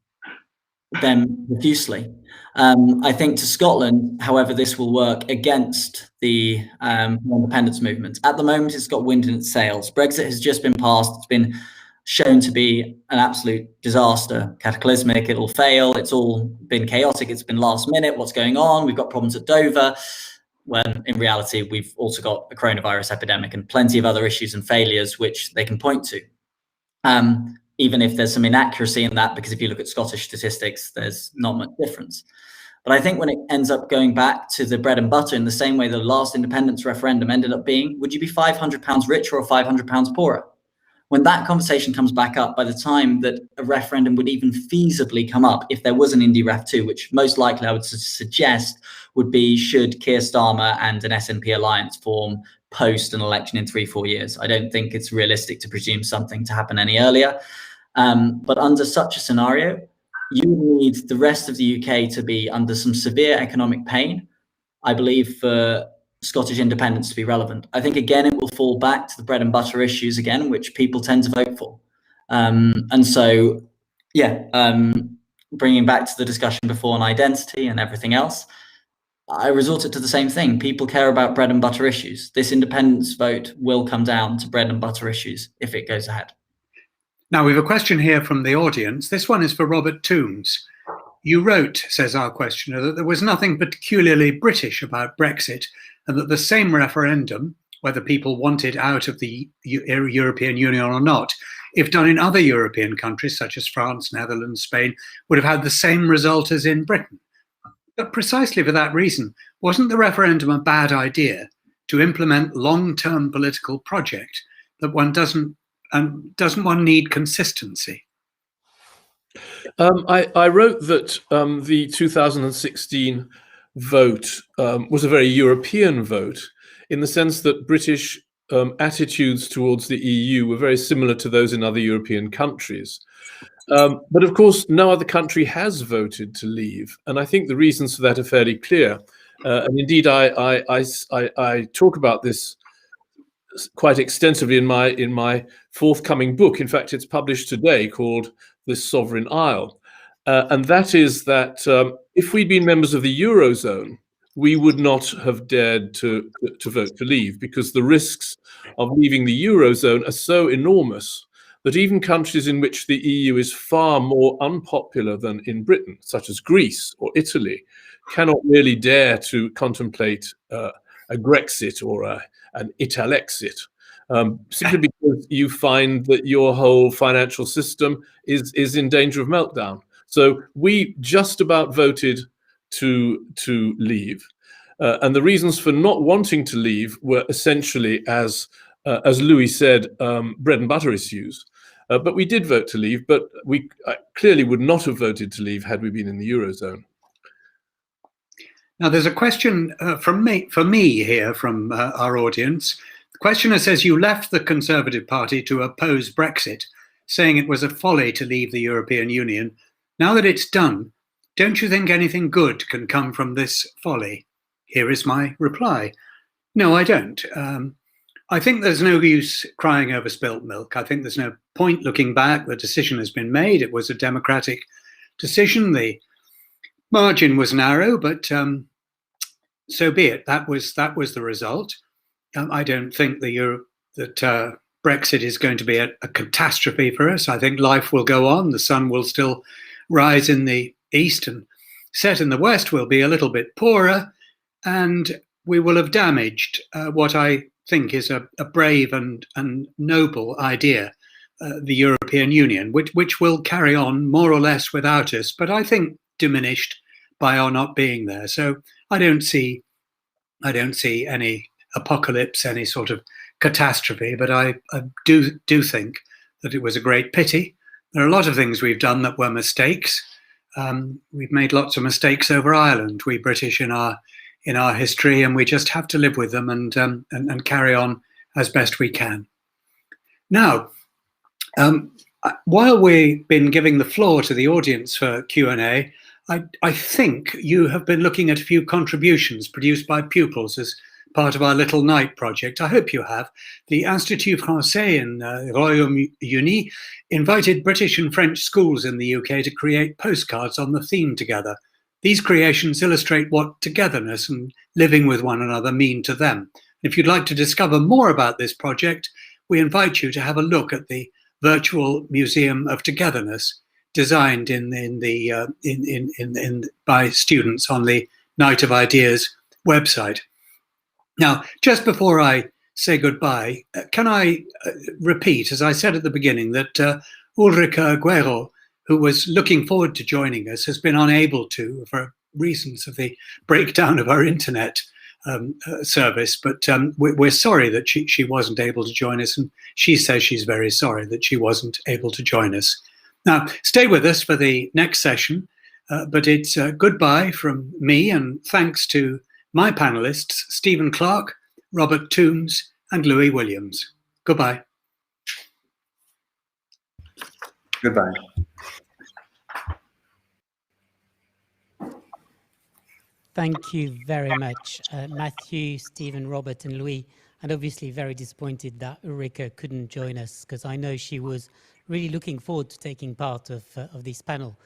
profusely. I think to Scotland, however, this will work against the independence movement. At the moment, it's got wind in its sails. Brexit has just been passed. It's been shown to be an absolute disaster, cataclysmic. It'll fail. It's all been chaotic. It's been last minute. What's going on? We've got problems at Dover. When in reality, we've also got a coronavirus epidemic and plenty of other issues and failures which they can point to. Even if there's some inaccuracy in that, because if you look at Scottish statistics, there's not much difference. But I think when it ends up going back to the bread and butter in the same way the last independence referendum ended up being, would you be £500 richer or £500 poorer? When that conversation comes back up, by the time that a referendum would even feasibly come up, if there was an Indy Ref 2, which most likely I would suggest would be, should Keir Starmer and an SNP alliance form post an election in 3-4 years? I don't think it's realistic to presume something to happen any earlier. But under such a scenario, you would need the rest of the UK to be under some severe economic pain, I believe, for Scottish independence to be relevant. I think, again, it will fall back to the bread and butter issues again, which people tend to vote for. And so, bringing back to the discussion before on identity and everything else, I resorted to the same thing. People care about bread and butter issues. This independence vote will come down to bread and butter issues if it goes ahead. Now, we have a question here from the audience. This one is for Robert Toombs. You wrote, says our questioner, that there was nothing peculiarly British about Brexit, and that the same referendum, whether people wanted out of the European Union or not, if done in other European countries such as France, Netherlands, Spain, would have had the same result as in Britain. But precisely for that reason, wasn't the referendum a bad idea to implement long-term political project that one doesn't one need consistency? I wrote that the 2016 vote was a very European vote, in the sense that British attitudes towards the EU were very similar to those in other European countries. But of course, no other country has voted to leave, and I think the reasons for that are fairly clear. And indeed, I talk about this quite extensively in my forthcoming book. In fact, it's published today, called "This Sovereign Isle," and that is that if we'd been members of the Eurozone, we would not have dared to vote to leave, because the risks of leaving the Eurozone are so enormous that even countries in which the EU is far more unpopular than in Britain, such as Greece or Italy, cannot really dare to contemplate a Grexit or an Italexit, simply because you find that your whole financial system is in danger of meltdown. So we just about voted to leave, and the reasons for not wanting to leave were essentially, as Louis said, bread and butter issues. But we did vote to leave, but we clearly would not have voted to leave had we been in the Eurozone. Now, there's a question for me here from our audience. The questioner says you left the Conservative Party to oppose Brexit, saying it was a folly to leave the European Union. Now that it's done, don't you think anything good can come from this folly? Here is my reply. No, I don't. I think there's no use crying over spilt milk. I think there's no point looking back. The decision has been made. It was a democratic decision. The margin was narrow, but so be it. That was the result. I don't think that Brexit is going to be a catastrophe for us. I think life will go on. The sun will still rise in the east and set in the west. Will be a little bit poorer, and we will have damaged what I think is a brave and noble idea, the European Union, which will carry on more or less without us, but I think diminished by our not being there. So I don't see any apocalypse, any sort of catastrophe, but I do think that it was a great pity. There are a lot of things we've done that were mistakes. We've made lots of mistakes over Ireland, we British, in our history, and we just have to live with them and carry on as best we can. Now, while we've been giving the floor to the audience for Q&A, I think you have been looking at a few contributions produced by pupils as part of our Little Night project. I hope you have. The Institut français in Royaume-Uni invited British and French schools in the UK to create postcards on the theme together. These creations illustrate what togetherness and living with one another mean to them. If you'd like to discover more about this project, we invite you to have a look at the virtual Museum of Togetherness designed by students on the Night of Ideas website. Now, just before I say goodbye, can I repeat, as I said at the beginning, that Ulrika Guerrero, who was looking forward to joining us, has been unable to for reasons of the breakdown of our internet service, but we're sorry that she wasn't able to join us, and she says she's very sorry that she wasn't able to join us. Now, stay with us for the next session, but it's goodbye from me, and thanks to my panelists, Stephen Clark, Robert Toombs, and Louis Williams. Goodbye. Goodbye. Thank you very much, Matthew, Stephen, Robert, and Louis. And obviously very disappointed that Ulrika couldn't join us, because I know she was really looking forward to taking part of this panel.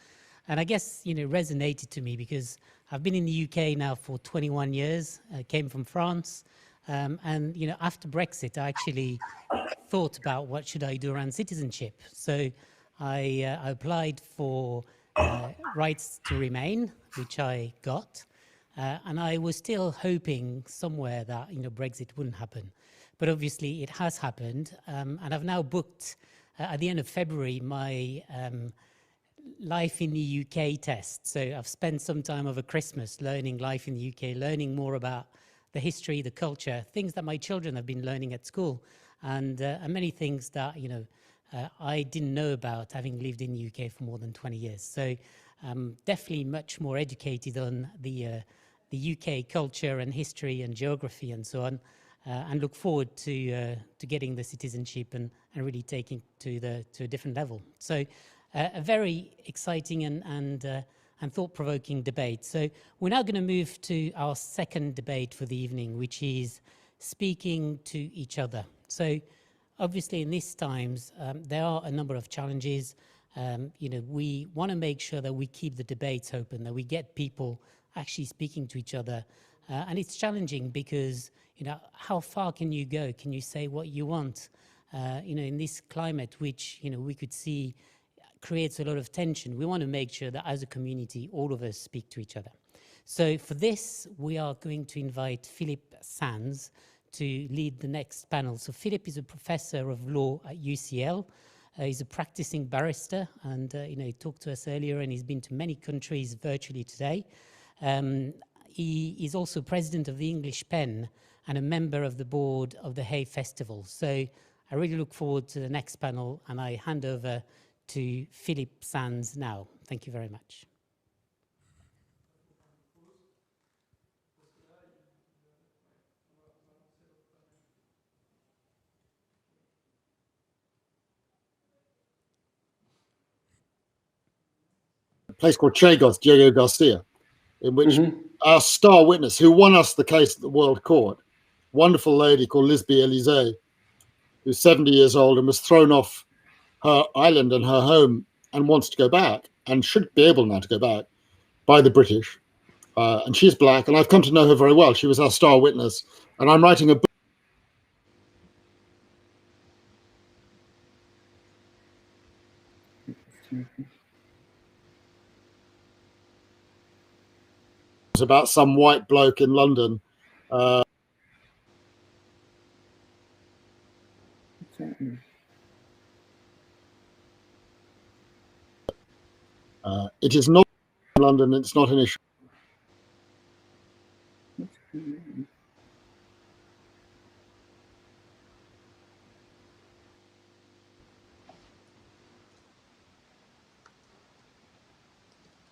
And I guess, resonated to me because I've been in the UK now for 21 years, came from France. And, after Brexit, I actually thought about what should I do around citizenship. So I applied for rights to remain, which I got. And I was still hoping somewhere that, Brexit wouldn't happen. But obviously it has happened. And I've now booked, at the end of February, my Life in the UK test. So I've spent some time over Christmas learning life in the UK, learning more about the history, the culture, things that my children have been learning at school, and many things that, I didn't know about, having lived in the UK for more than 20 years. So I'm definitely much more educated on the UK culture and history and geography and so on, and look forward to getting the citizenship and really taking to a different level. So a very exciting and thought-provoking debate. So we're now going to move to our second debate for the evening, which is speaking to each other. So obviously in these times, there are a number of challenges. We want to make sure that we keep the debates open, that we get people actually speaking to each other. And it's challenging because, how far can you go? Can you say what you want? In this climate, which, we could see creates a lot of tension. We want to make sure that as a community, all of us speak to each other. So for this, we are going to invite Philippe Sands to lead the next panel. So Philippe is a professor of law at UCL. He's a practicing barrister, and he talked to us earlier, and he's been to many countries virtually today. He is also president of the English Pen and a member of the board of the Hay Festival. So I really look forward to the next panel, and I hand over to Philippe Sands now. Thank you very much. A place called Chagos, Diego Garcia, in which our star witness, who won us the case at the World Court, wonderful lady called Lisby Elysée, who's 70 years old and was thrown off her island and her home and wants to go back and should be able now to go back by the British. And she's black, and I've come to know her very well. She was our star witness, and I'm writing a book about some white bloke in London. It is not in London, it's not an issue.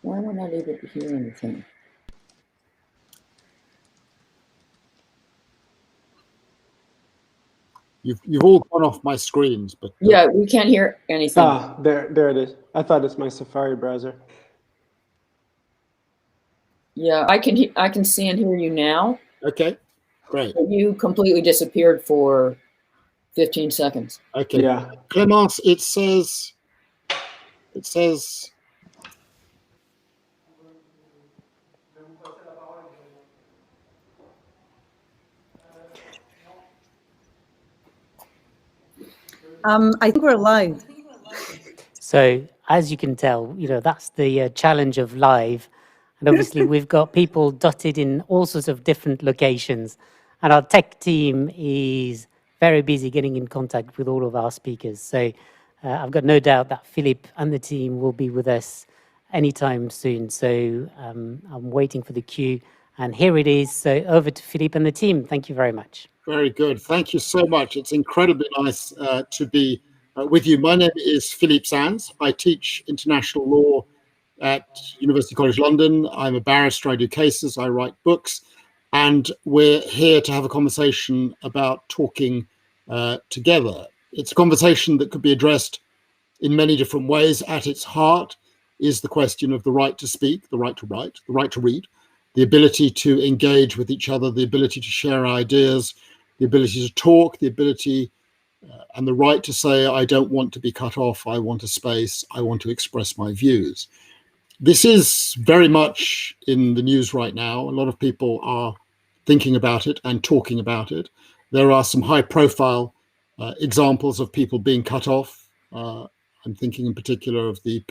Why am I not able to hear anything? You've all gone off my screens, but Yeah, we can't hear anything. Ah, there it is. I thought it's my Safari browser. Yeah, I can see and hear you now. okay, great. But you completely disappeared for 15 seconds. Okay, Yeah. Clemence, it says. I think we're live. So as you can tell, that's the challenge of live. And obviously we've got people dotted in all sorts of different locations. And our tech team is very busy getting in contact with all of our speakers. So I've got no doubt that Philippe and the team will be with us anytime soon. So I'm waiting for the queue. And here it is. So over to Philippe and the team. Thank you very much. Very good. Thank you so much. It's incredibly nice to be with you. My name is Philippe Sands. I teach international law at University College London. I'm a barrister. I do cases. I write books. And we're here to have a conversation about talking together. It's a conversation that could be addressed in many different ways. At its heart is the question of the right to speak, the right to write, the right to read, the ability to engage with each other, the ability to share ideas, the ability to talk, the ability and the right to say, I don't want to be cut off, I want a space, I want to express my views. This is very much in the news right now. A lot of people are thinking about it and talking about it. There are some high profile examples of people being cut off. I'm thinking in particular of the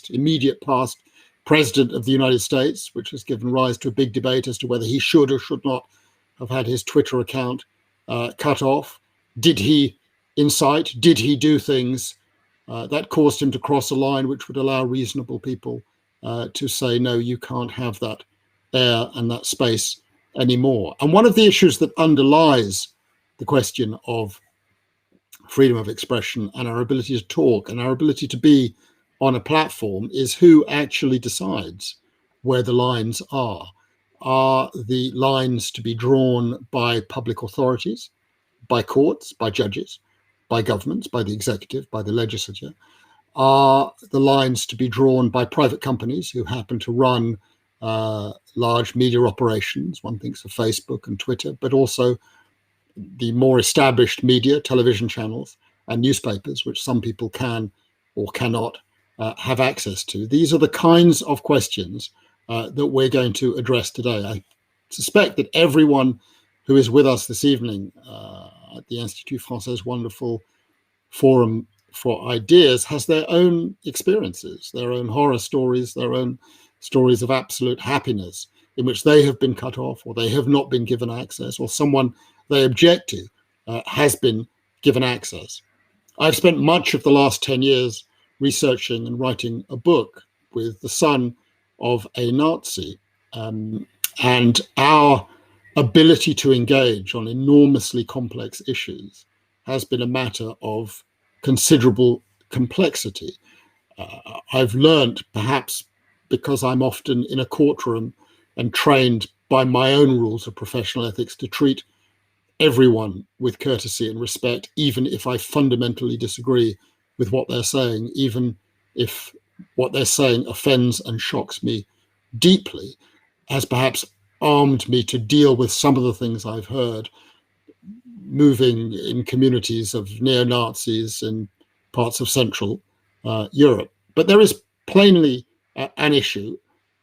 immediate past President of the United States, which has given rise to a big debate as to whether he should or should not have had his Twitter account cut off. Did he incite? Did he do things that caused him to cross a line which would allow reasonable people to say, no, you can't have that air and that space anymore? And one of the issues that underlies the question of freedom of expression and our ability to talk and our ability to be on a platform is who actually decides where the lines are. Are the lines to be drawn by public authorities, by courts, by judges, by governments, by the executive, by the legislature? Are the lines to be drawn by private companies who happen to run large media operations? One thinks of Facebook and Twitter, but also the more established media, television channels and newspapers, which some people can or cannot have access to. These are the kinds of questions that we're going to address today. I suspect that everyone who is with us this evening at the Institut Français' wonderful forum for ideas has their own experiences, their own horror stories, their own stories of absolute happiness in which they have been cut off or they have not been given access or someone they object to has been given access. I've spent much of the last 10 years researching and writing a book with the son of a Nazi, and our ability to engage on enormously complex issues has been a matter of considerable complexity. I've learned, perhaps because I'm often in a courtroom and trained by my own rules of professional ethics, to treat everyone with courtesy and respect, even if I fundamentally disagree with what they're saying, even if what they're saying offends and shocks me deeply, has perhaps armed me to deal with some of the things I've heard moving in communities of neo-Nazis in parts of Central Europe. But there is plainly an issue,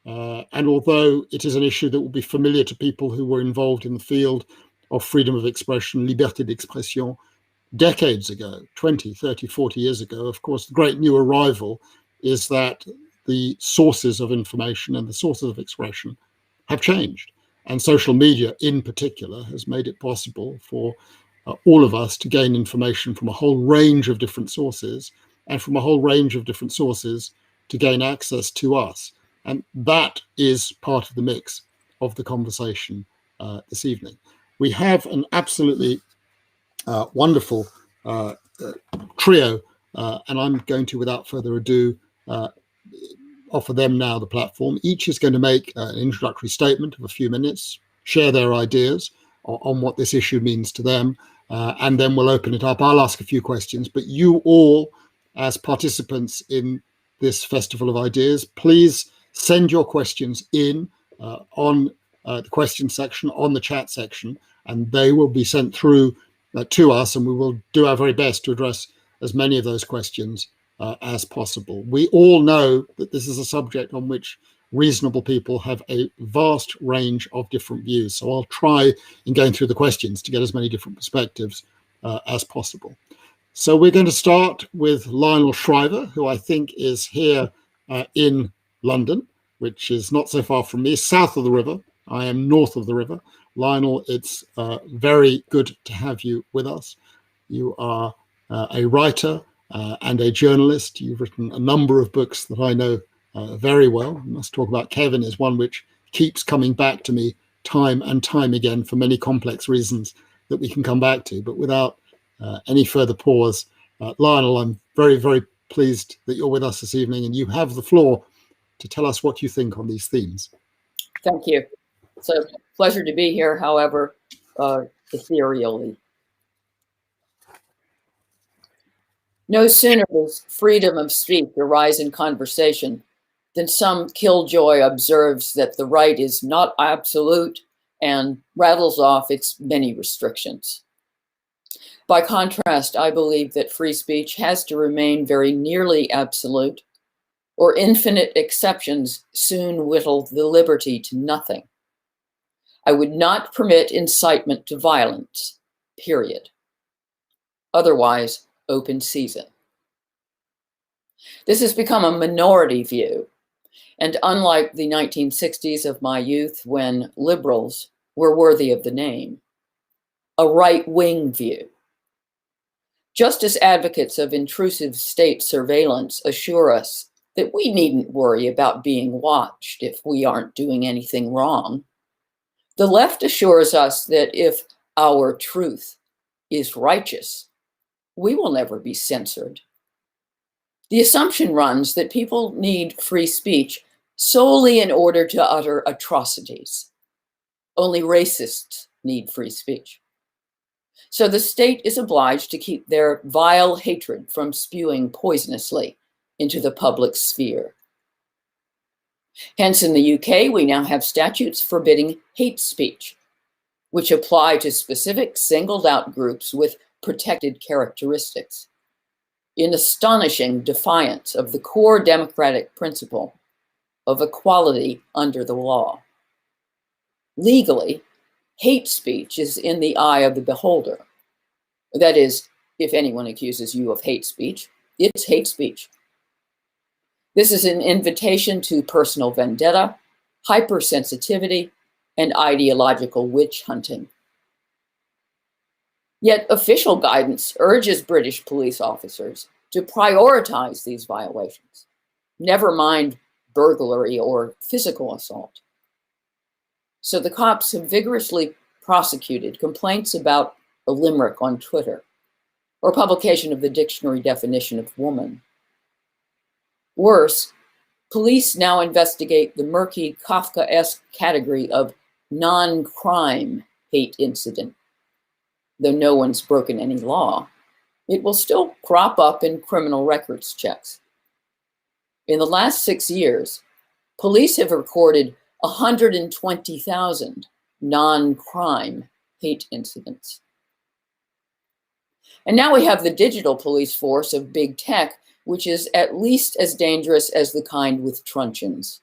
and although it is an issue that will be familiar to people who were involved in the field of freedom of expression, liberté d'expression, decades ago, 20, 30, 40 years ago, of course, the great new arrival is that the sources of information and the sources of expression have changed. And social media in particular has made it possible for all of us to gain information from a whole range of different sources, and from a whole range of different sources to gain access to us. And that is part of the mix of the conversation this evening. We have an absolutely wonderful trio, and I'm going to, without further ado, offer them now the platform. Each is going to make an introductory statement of a few minutes, share their ideas on what this issue means to them, and then we'll open it up. I'll ask a few questions, but you all, as participants in this Festival of Ideas, please send your questions in on the question section, on the chat section, and they will be sent through to us, and we will do our very best to address as many of those questions as possible. We all know that this is a subject on which reasonable people have a vast range of different views. So I'll try in going through the questions to get as many different perspectives as possible. So we're going to start with Lionel Shriver, who I think is here in London, which is not so far from me, south of the river. I am north of the river. Lionel, it's very good to have you with us. You are a writer and a journalist. You've written a number of books that I know very well. I must talk about Kevin is one which keeps coming back to me time and time again for many complex reasons that we can come back to. But without any further pause, Lionel, I'm very, very pleased that you're with us this evening, and you have the floor to tell us what you think on these themes. Thank you. It's a pleasure to be here, however, ethereally. No sooner does freedom of speech arise in conversation than some killjoy observes that the right is not absolute and rattles off its many restrictions. By contrast, I believe that free speech has to remain very nearly absolute, or infinite exceptions soon whittle the liberty to nothing. I would not permit incitement to violence, period. Otherwise, open season. This has become a minority view, and unlike the 1960s of my youth when liberals were worthy of the name, a right-wing view. Just as advocates of intrusive state surveillance assure us that we needn't worry about being watched if we aren't doing anything wrong, the left assures us that if our truth is righteous, we will never be censored. The assumption runs that people need free speech solely in order to utter atrocities. Only racists need free speech. So the state is obliged to keep their vile hatred from spewing poisonously into the public sphere. Hence, in the UK, we now have statutes forbidding hate speech, which apply to specific singled out groups with protected characteristics, in astonishing defiance of the core democratic principle of equality under the law. Legally, hate speech is in the eye of the beholder. That is, if anyone accuses you of hate speech, it's hate speech. This is an invitation to personal vendetta, hypersensitivity, and ideological witch hunting. Yet official guidance urges British police officers to prioritize these violations, never mind burglary or physical assault. So the cops have vigorously prosecuted complaints about a limerick on Twitter or publication of the dictionary definition of woman. Worse, police now investigate the murky Kafkaesque category of non-crime hate incident. Though no one's broken any law, it will still crop up in criminal records checks. In the last 6 years, police have recorded 120,000 non-crime hate incidents. And now we have the digital police force of big tech, which is at least as dangerous as the kind with truncheons.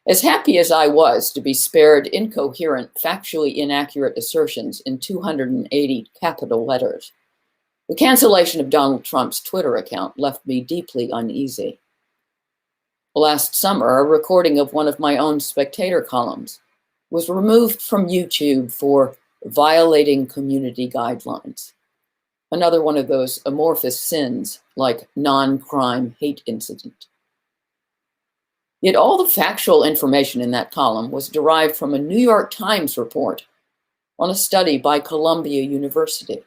As happy as I was to be spared incoherent, factually inaccurate assertions in 280 capital letters, the cancellation of Donald Trump's Twitter account left me deeply uneasy. Last summer, a recording of one of my own Spectator columns was removed from YouTube for violating community guidelines. Another one of those amorphous sins like non-crime hate incident. Yet all the factual information in that column was derived from a New York Times report on a study by Columbia University.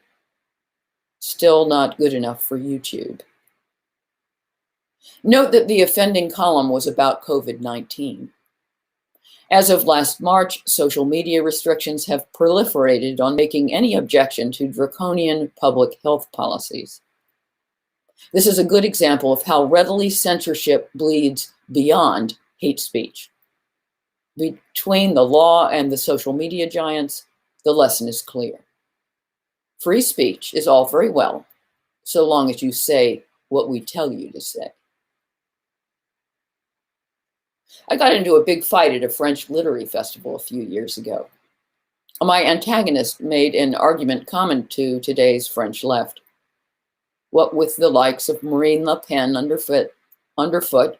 Still not good enough for YouTube. Note that the offending column was about COVID-19. As of last March, social media restrictions have proliferated on making any objection to draconian public health policies. This is a good example of how readily censorship bleeds beyond hate speech. Between the law and the social media giants, the lesson is clear. Free speech is all very well, so long as you say what we tell you to say. I got into a big fight at a French literary festival a few years ago. My antagonist made an argument common to today's French left. What with the likes of Marine Le Pen underfoot,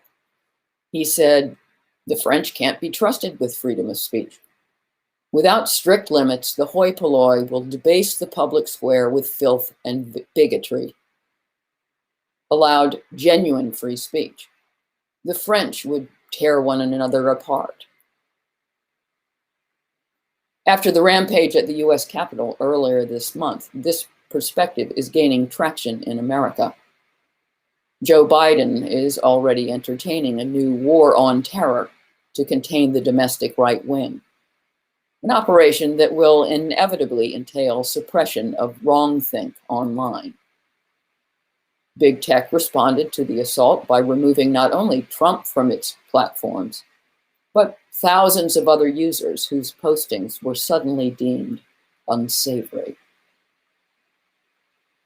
he said, the French can't be trusted with freedom of speech. Without strict limits, the hoi polloi will debase the public square with filth and bigotry. Allowed genuine free speech, the French would tear one another apart. After the rampage at the US Capitol earlier this month, this perspective is gaining traction in America. Joe Biden is already entertaining a new war on terror to contain the domestic right wing, an operation that will inevitably entail suppression of wrongthink online. Big Tech responded to the assault by removing not only Trump from its platforms, but thousands of other users whose postings were suddenly deemed unsavory.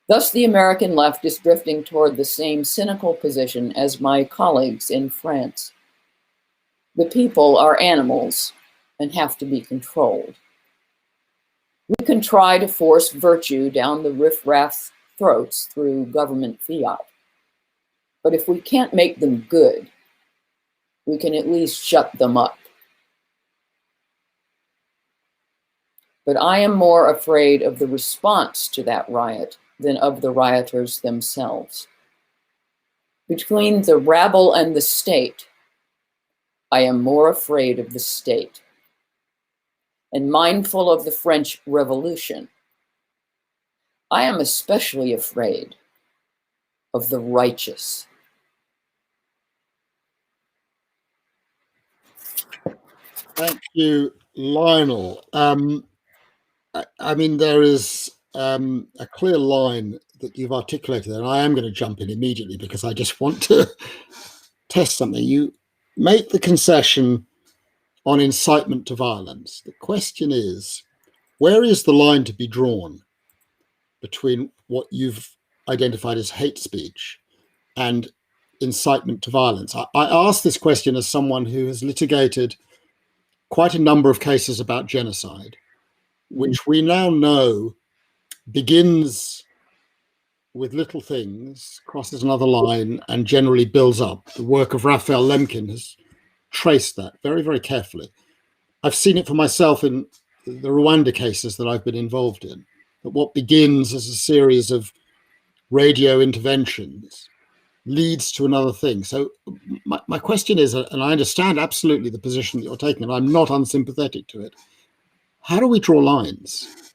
Thus, the American left is drifting toward the same cynical position as my colleagues in France. The people are animals and have to be controlled. We can try to force virtue down the riffraff's throats through government fiat. But if we can't make them good, we can at least shut them up. But I am more afraid of the response to that riot than of the rioters themselves. Between the rabble and the state, I am more afraid of the state. And mindful of the French Revolution, I am especially afraid of the righteous. Thank you, Lionel. I mean, there is a clear line that you've articulated, and I am going to jump in immediately because I just want to test something. You make the concession on incitement to violence. The question is, where is the line to be drawn between what you've identified as hate speech and incitement to violence? I ask this question as someone who has litigated quite a number of cases about genocide, which we now know begins with little things, crosses another line, and generally builds up. The work of Raphael Lemkin has traced that very, very carefully. I've seen it for myself in the Rwanda cases that I've been involved in, that what begins as a series of radio interventions leads to another thing. So my question is, and I understand absolutely the position that you're taking, and I'm not unsympathetic to it, how do we draw lines?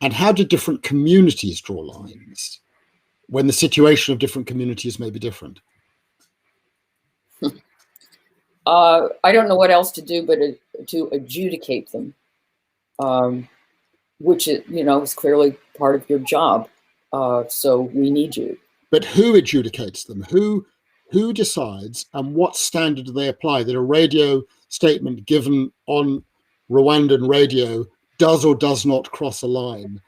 And how do different communities draw lines when the situation of different communities may be different? I don't know what else to do but to adjudicate them, which is clearly part of your job. So we need you. But who adjudicates them? Who decides, and what standard do they apply that a radio statement given on Rwandan radio does or does not cross a line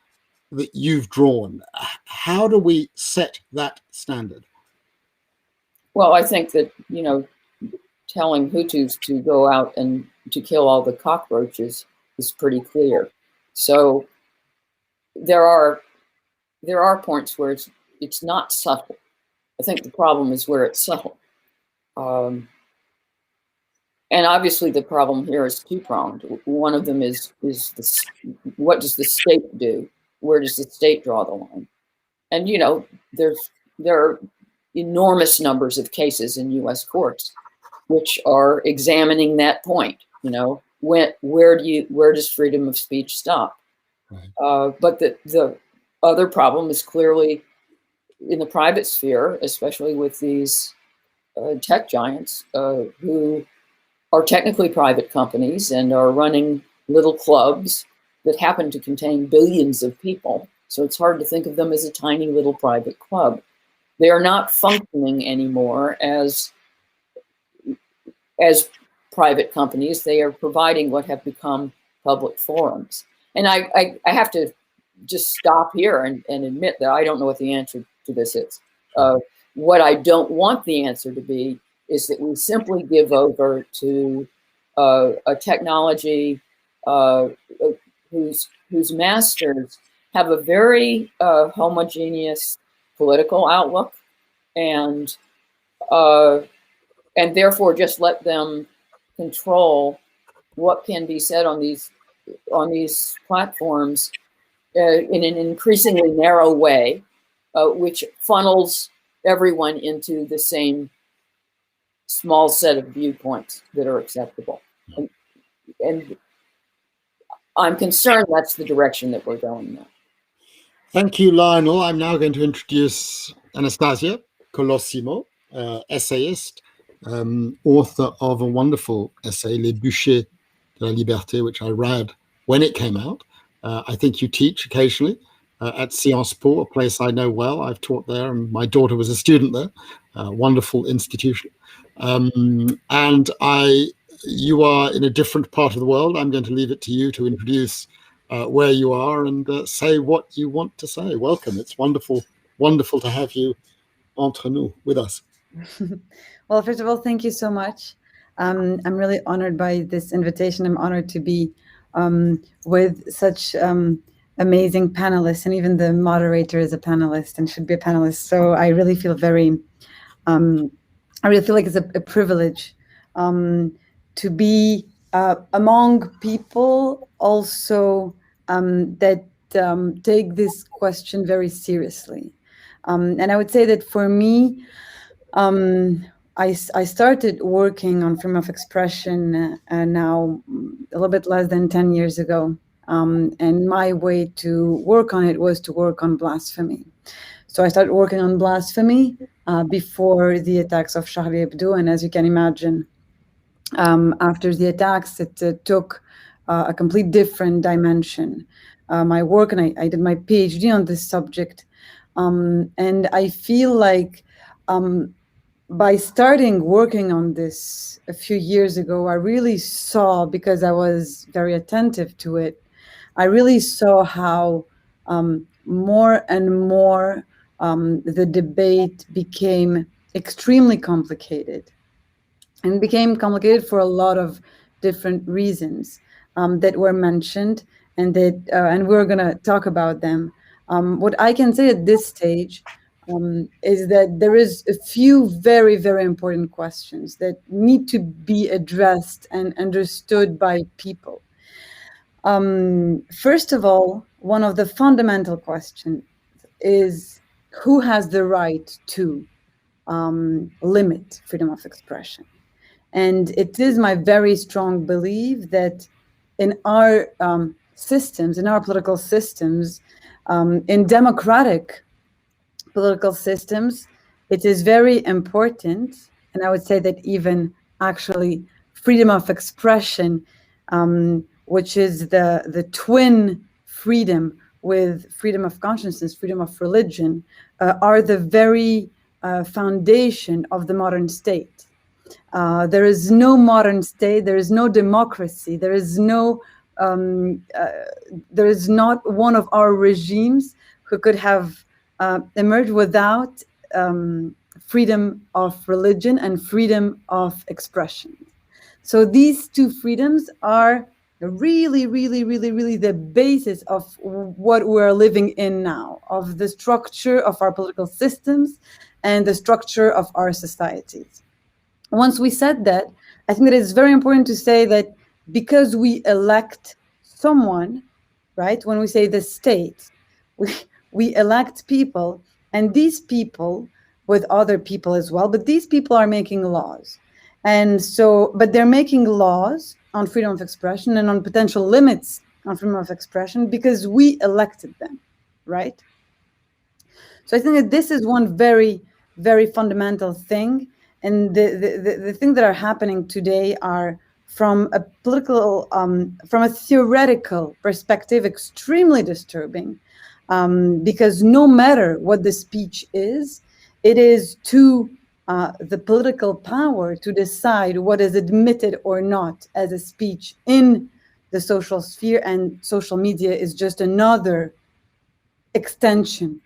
that you've drawn? How do we set that standard? Well, I think that, telling Hutus to go out and to kill all the cockroaches is pretty clear. So there are points where it's not subtle. I think the problem is where it's subtle. And obviously the problem here is two-pronged. One of them is what does the state do? Where does the state draw the line? And, there are enormous numbers of cases in US courts which are examining that point. Where does freedom of speech stop? Right. But the other problem is clearly in the private sphere, especially with these tech giants who are technically private companies and are running little clubs that happen to contain billions of people. So it's hard to think of them as a tiny little private club. They are not functioning anymore as private companies. They are providing what have become public forums. And I have to just stop here and admit that I don't know what the answer to this is. What I don't want the answer to be is that we simply give over to a technology whose masters have a very homogeneous political outlook, and therefore just let them control what can be said on these platforms in an increasingly narrow way, which funnels everyone into the same small set of viewpoints that are acceptable. And I'm concerned that's the direction that we're going now. Thank you, Lionel. I'm now going to introduce Anastasia Colosimo, essayist, author of a wonderful essay, Les Bûchers de la Liberté, which I read when it came out. I think you teach occasionally at Sciences Po, a place I know well. I've taught there, and my daughter was a student there. Wonderful institution. And you are in a different part of the world. I'm going to leave it to you to introduce where you are and say what you want to say. Welcome. It's wonderful to have you entre nous, with us. Well, first of all, thank you so much. I'm really honored by this invitation. I'm honored to be with such amazing panelists, and even the moderator is a panelist and should be a panelist. So I really feel I really feel like it's a privilege to be among people also that take this question very seriously. And I would say that for me, I started working on freedom of expression now a little bit less than 10 years ago. And my way to work on it was to work on blasphemy. So I started working on blasphemy before the attacks of Charlie Hebdo. And as you can imagine, after the attacks, it took a complete different dimension. My work, and I did my PhD on this subject. And I feel like by starting working on this a few years ago, I really saw, because I was very attentive to it, I really saw how more and more the debate became extremely complicated, and became complicated for a lot of different reasons that were mentioned, and we're going to talk about them. What I can say at this stage is that there is a few very, very important questions that need to be addressed and understood by people. First of all, one of the fundamental questions is who has the right to limit freedom of expression? And it is my very strong belief that in our systems, in our political systems, in democratic political systems, it is very important, and I would say that even actually freedom of expression, which is the twin freedom with freedom of consciousness, freedom of religion, are the very foundation of the modern state. There is no modern state, there is no democracy, there is not one of our regimes who could have emerged without freedom of religion and freedom of expression. So these two freedoms are really, really, really, really the basis of what we're living in now, of the structure of our political systems and the structure of our societies. Once we said that, I think that it's very important to say that because we elect someone, right? When we say the state, we elect people, and these people, with other people as well, but these people are making laws. And so, but they're making laws on freedom of expression and on potential limits on freedom of expression because we elected them, right? So I think that this is one very, very fundamental thing. And the things that are happening today are, from a political, from a theoretical perspective, extremely disturbing, because no matter what the speech is, it is to the political power to decide what is admitted or not as a speech in the social sphere, and social media is just another extension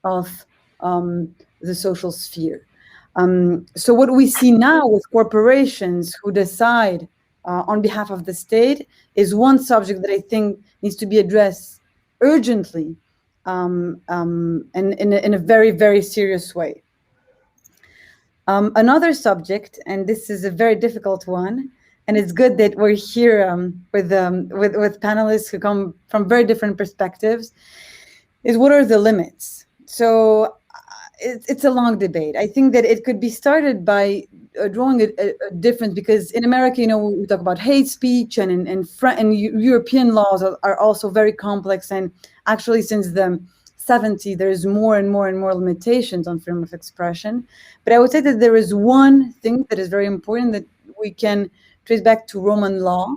of the social sphere. So what we see now with corporations who decide on behalf of the state is one subject that I think needs to be addressed urgently, and in a very, very serious way. Another subject, and this is a very difficult one, and it's good that we're here with panelists who come from very different perspectives, is what are the limits? So it's a long debate. I think that it could be started by drawing a difference, because in America, you know, we talk about hate speech, and European laws are also very complex. And actually, since the 70s, there's more and more and more limitations on freedom of expression. But I would say that there is one thing that is very important that we can trace back to Roman law.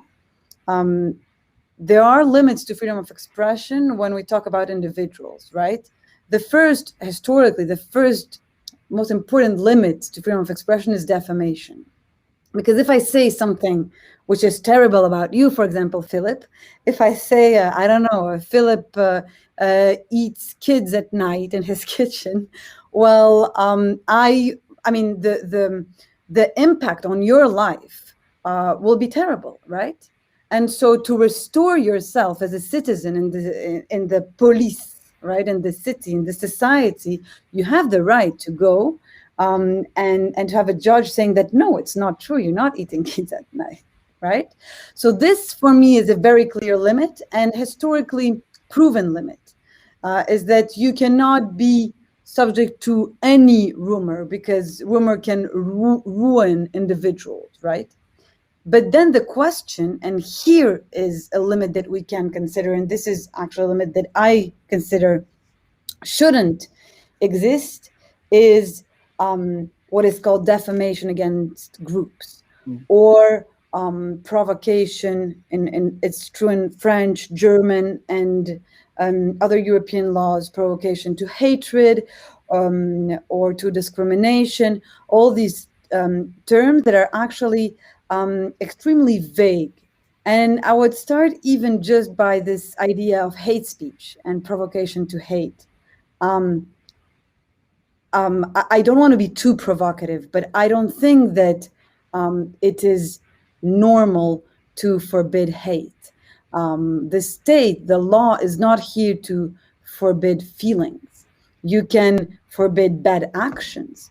There are limits to freedom of expression when we talk about individuals, right? Historically, the first most important limit to freedom of expression is defamation. Because if I say something which is terrible about you, for example, Philip, if I say, I don't know, Philip eats kids at night in his kitchen, well, I mean, the impact on your life will be terrible, right? And so to restore yourself as a citizen in the police, right, in the city, in the society, you have the right to go and to have a judge saying that, no, it's not true, you're not eating kids at night, right? So this, for me, is a very clear limit, and historically proven limit, is that you cannot be subject to any rumor, because rumor can ruin individuals, right? But then the question, and here is a limit that we can consider, and this is actually a limit that I consider shouldn't exist, is what is called defamation against groups, or provocation, and it's true in French, German, and other European laws, provocation to hatred or to discrimination, all these terms that are actually extremely vague. And I would start even just by this idea of hate speech and provocation to hate. I don't want to be too provocative, but I don't think that it is normal to forbid hate. The state, the law is not here to forbid feelings. You can forbid bad actions.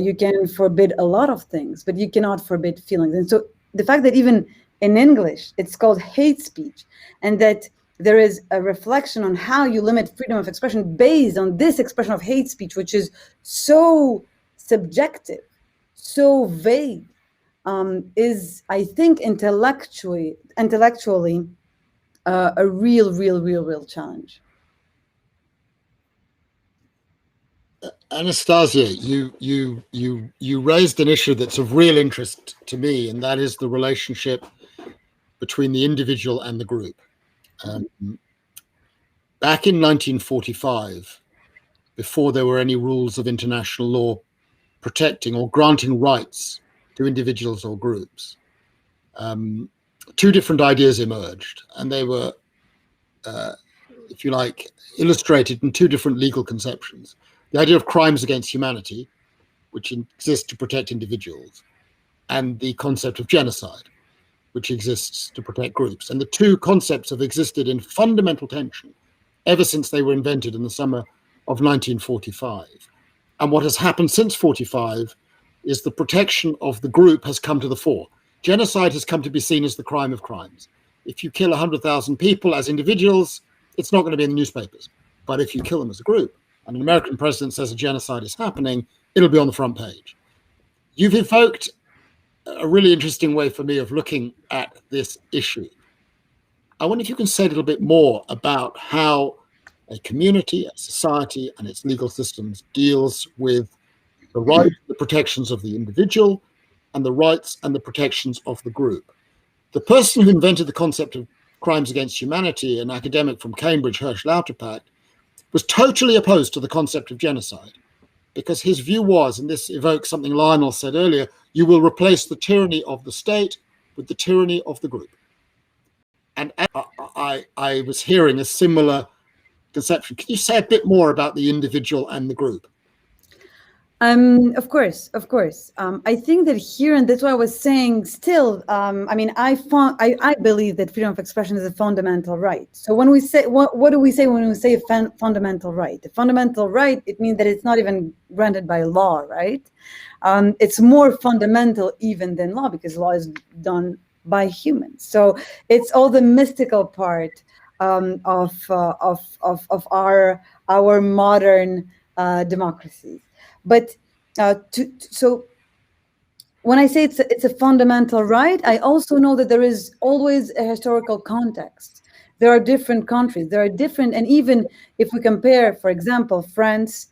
You can forbid a lot of things, but you cannot forbid feelings. And so the fact that even in English, it's called hate speech, and that there is a reflection on how you limit freedom of expression based on this expression of hate speech, which is so subjective, so vague, is, I think, intellectually a real challenge. Anastasia, you raised an issue that's of real interest to me, and that is the relationship between the individual and the group. Back in 1945, before there were any rules of international law protecting or granting rights to individuals or groups, two different ideas emerged, and they were, if you like, illustrated in two different legal conceptions. The idea of crimes against humanity, which exists to protect individuals, and the concept of genocide, which exists to protect groups. And the two concepts have existed in fundamental tension ever since they were invented in the summer of 1945. And what has happened since 45 is the protection of the group has come to the fore. Genocide has come to be seen as the crime of crimes. If you kill 100,000 people as individuals, it's not going to be in the newspapers. But if you kill them as a group, and an American president says a genocide is happening, it'll be on the front page. You've evoked a really interesting way for me of looking at this issue. I wonder if you can say a little bit more about how a community, a society, and its legal systems deals with the rights, the protections of the individual, and the rights and the protections of the group. The person who invented the concept of crimes against humanity, an academic from Cambridge, Hersch Lauterpacht, was totally opposed to the concept of genocide, because his view was, and this evokes something Lionel said earlier, you will replace the tyranny of the state with the tyranny of the group. And I was hearing a similar conception. Can you say a bit more about the individual and the group? Of course. I think that here, and that's why I was saying still, I mean, I believe that freedom of expression is a fundamental right. So when we say, what do we say when we say a fundamental right? A fundamental right, it means that it's not even granted by law, right? It's more fundamental even than law, because law is done by humans. So it's all the mystical part of our modern democracies. But so when I say it's a fundamental right, I also know that there is always a historical context. There are different countries, there are different, and even if we compare, for example, France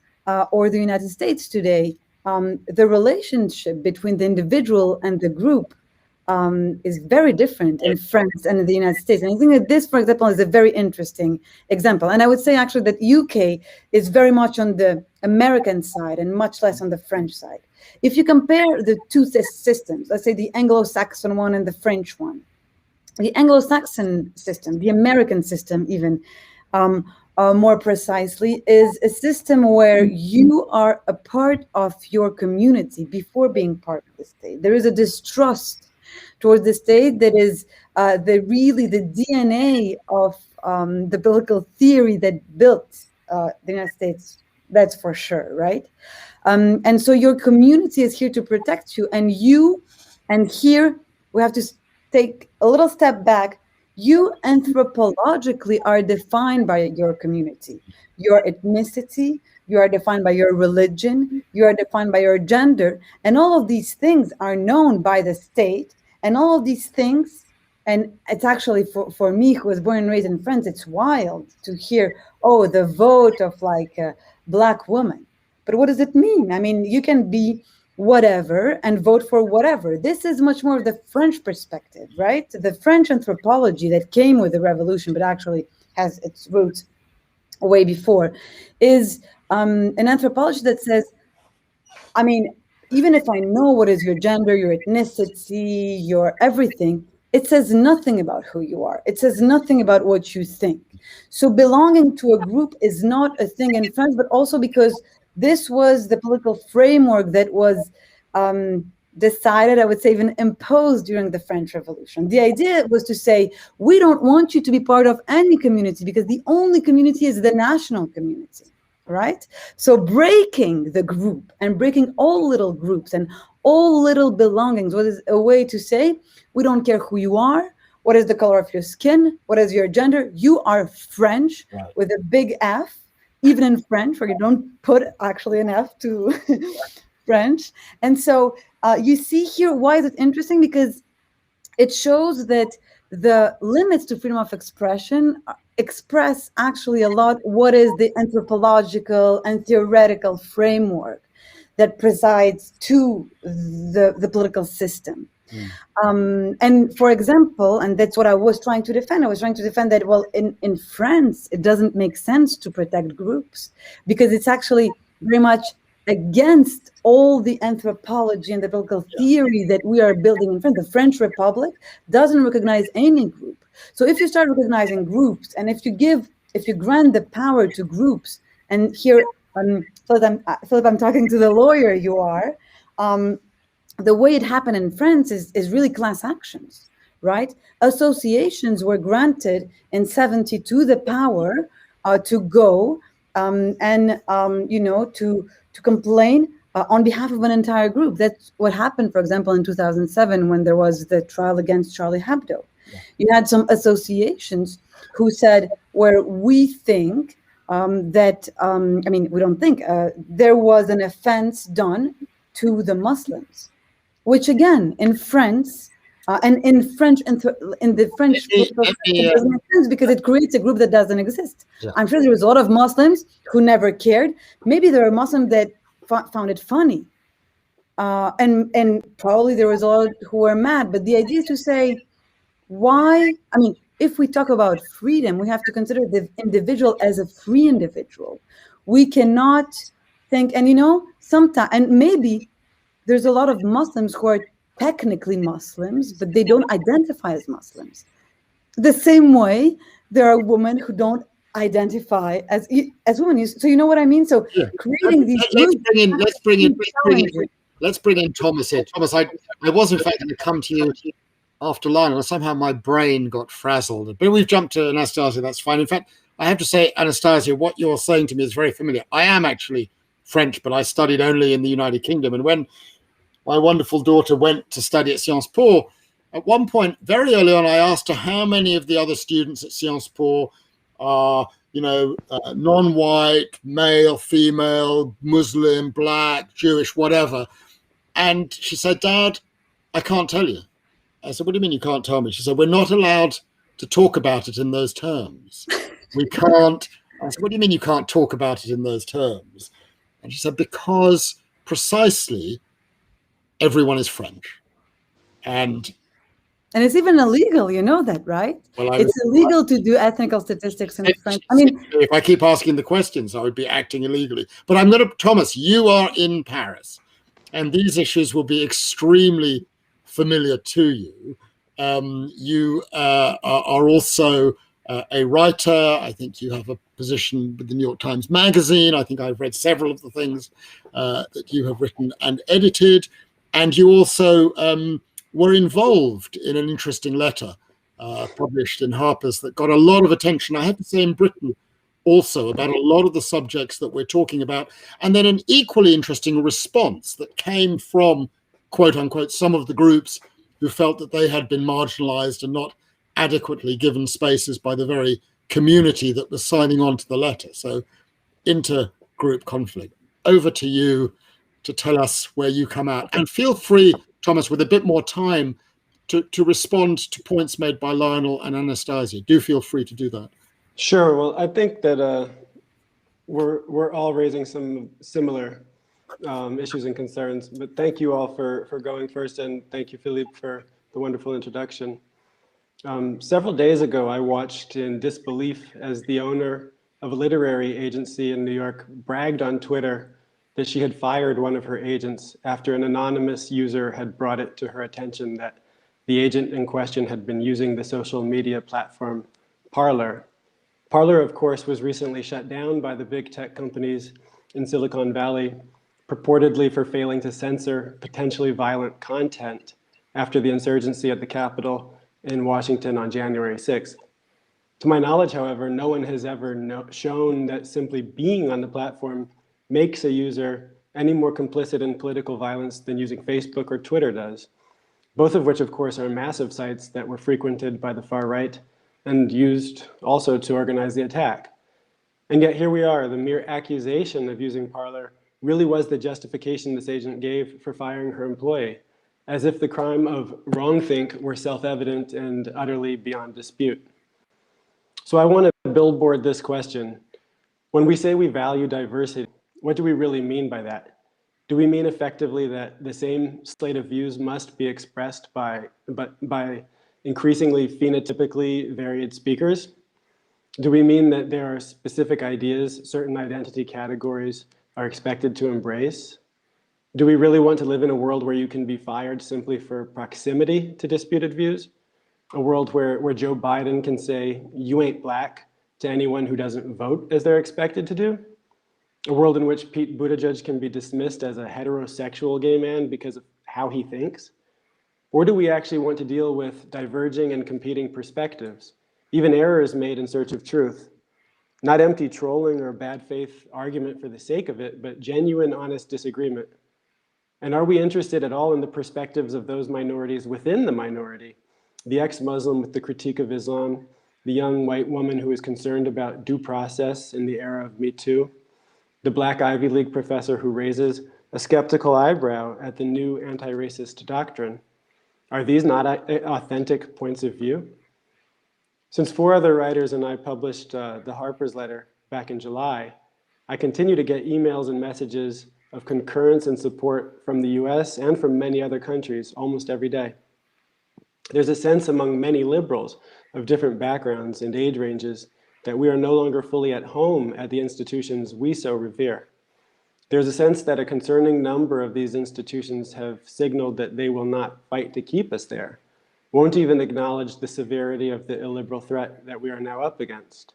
or the United States today, the relationship between the individual and the group is very different in France and in the United States. And I think that this, for example, is a very interesting example. And I would say actually that UK is very much on the American side and much less on the French side. If you compare the two systems, let's say the Anglo-Saxon one and the French one, the Anglo-Saxon system, the American system even, more precisely, is a system where you are a part of your community before being part of the state. There is a distrust towards the state that is the DNA of the political theory that built the United States, that's for sure, right? And so your community is here to protect you, and here we have to take a little step back. You anthropologically are defined by your community, your ethnicity, you are defined by your religion, you are defined by your gender, and all of these things are known by the state. And all of these things, and it's actually for me, who was born and raised in France, it's wild to hear, oh, the vote of like a Black woman. But what does it mean? I mean, you can be whatever and vote for whatever. This is much more of the French perspective, right? The French anthropology that came with the revolution, but actually has its roots way before, is an anthropology that says, I mean, even if I know what is your gender, your ethnicity, your everything, it says nothing about who you are. It says nothing about what you think. So belonging to a group is not a thing in France, but also because this was the political framework that was decided, I would say even imposed during the French Revolution. The idea was to say, we don't want you to be part of any community because the only community is the national community. Right? So breaking the group and breaking all little groups and all little belongings was a way to say, we don't care who you are, what is the color of your skin, what is your gender, you are French, right, with a big F, even in French, where you don't put actually an F to French. And so you see here, why is it interesting? Because it shows that the limits to freedom of expression express actually a lot what is the anthropological and theoretical framework that presides to the political system. And for example, and that's what I was trying to defend, I was trying to defend that, well, in France, it doesn't make sense to protect groups because it's actually very much against all the anthropology and the political theory that we are building in France. The French Republic doesn't recognize any group. So if you start recognizing groups, and if you grant the power to groups, and here, Philippe, I'm talking to the lawyer you are, the way it happened in France is really class actions, right? Associations were granted in 1972 the power to go to complain on behalf of an entire group. That's what happened, for example, in 2007 when there was the trial against Charlie Hebdo. You had some associations who said, where we think that, we don't think, there was an offense done to the Muslims, which again, in France, and in the French, it doesn't make sense because it creates a group that doesn't exist. Yeah. I'm sure there was a lot of Muslims who never cared. Maybe there are Muslims that found it funny, And probably there was a lot who were mad, but the idea is to say, why? I mean, if we talk about freedom, we have to consider the individual as a free individual. We cannot think, and sometimes, and maybe there's a lot of Muslims who are technically Muslims, but they don't identify as Muslims. The same way there are women who don't identify as women. So you know what I mean? So creating these let's bring in Thomas here. Thomas, I was in fact going to come to you after line, and somehow my brain got frazzled. But we've jumped to Anastasia, that's fine. In fact, I have to say, Anastasia, what you're saying to me is very familiar. I am actually French, but I studied only in the United Kingdom. And when my wonderful daughter went to study at Sciences Po, at one point, very early on, I asked her how many of the other students at Sciences Po are, non-white, male, female, Muslim, black, Jewish, whatever. And she said, Dad, I can't tell you. I said, what do you mean you can't tell me? She said, we're not allowed to talk about it in those terms. We can't. I said, what do you mean you can't talk about it in those terms? And she said, because precisely everyone is French. And it's even illegal, you know that, right? Well, it's illegal to do ethnical statistics in French. I mean, if I keep asking the questions, I would be acting illegally. But I'm going to, Thomas, you are in Paris, and these issues will be extremely familiar to you. You are also a writer. I think you have a position with the New York Times Magazine. I think I've read several of the things that you have written and edited. And you also were involved in an interesting letter published in Harper's that got a lot of attention, I have to say, in Britain also, about a lot of the subjects that we're talking about. And then an equally interesting response that came from, quote unquote, some of the groups who felt that they had been marginalized and not adequately given spaces by the very community that was signing on to the letter. So intergroup conflict. Over to you to tell us where you come out. And feel free, Thomas, with a bit more time to respond to points made by Lionel and Anastasia. Do feel free to do that. Sure. Well, I think that we're all raising some similar issues and concerns, but thank you all for going first, and thank you, Philippe, for the wonderful introduction. Several days ago, I watched in disbelief as the owner of a literary agency in New York bragged on Twitter that she had fired one of her agents after an anonymous user had brought it to her attention that the agent in question had been using the social media platform Parler. Parler, of course, was recently shut down by the big tech companies in Silicon Valley, purportedly for failing to censor potentially violent content after the insurgency at the Capitol in Washington on January 6th. To my knowledge, however, no one has ever shown that simply being on the platform makes a user any more complicit in political violence than using Facebook or Twitter does, both of which, of course, are massive sites that were frequented by the far right and used also to organize the attack. And yet here we are, the mere accusation of using Parler really was the justification this agent gave for firing her employee, as if the crime of wrongthink were self-evident and utterly beyond dispute. So I want to billboard this question. When we say we value diversity, what do we really mean by that? Do we mean effectively that the same slate of views must be expressed by increasingly phenotypically varied speakers? Do we mean that there are specific ideas certain identity categories are expected to embrace? Do we really want to live in a world where you can be fired simply for proximity to disputed views? A world where Joe Biden can say, "You ain't black," to anyone who doesn't vote as they're expected to do? A world in which Pete Buttigieg can be dismissed as a heterosexual gay man because of how he thinks? Or do we actually want to deal with diverging and competing perspectives, even errors made in search of truth? Not empty trolling or bad faith argument for the sake of it, but genuine, honest disagreement. And are we interested at all in the perspectives of those minorities within the minority? The ex-Muslim with the critique of Islam, the young white woman who is concerned about due process in the era of Me Too, the Black Ivy League professor who raises a skeptical eyebrow at the new anti-racist doctrine. Are these not authentic points of view? Since 4 other writers and I published the Harper's letter back in July, I continue to get emails and messages of concurrence and support from the US and from many other countries almost every day. There's a sense among many liberals of different backgrounds and age ranges that we are no longer fully at home at the institutions we so revere. There's a sense that a concerning number of these institutions have signaled that they will not fight to keep us there, won't even acknowledge the severity of the illiberal threat that we are now up against.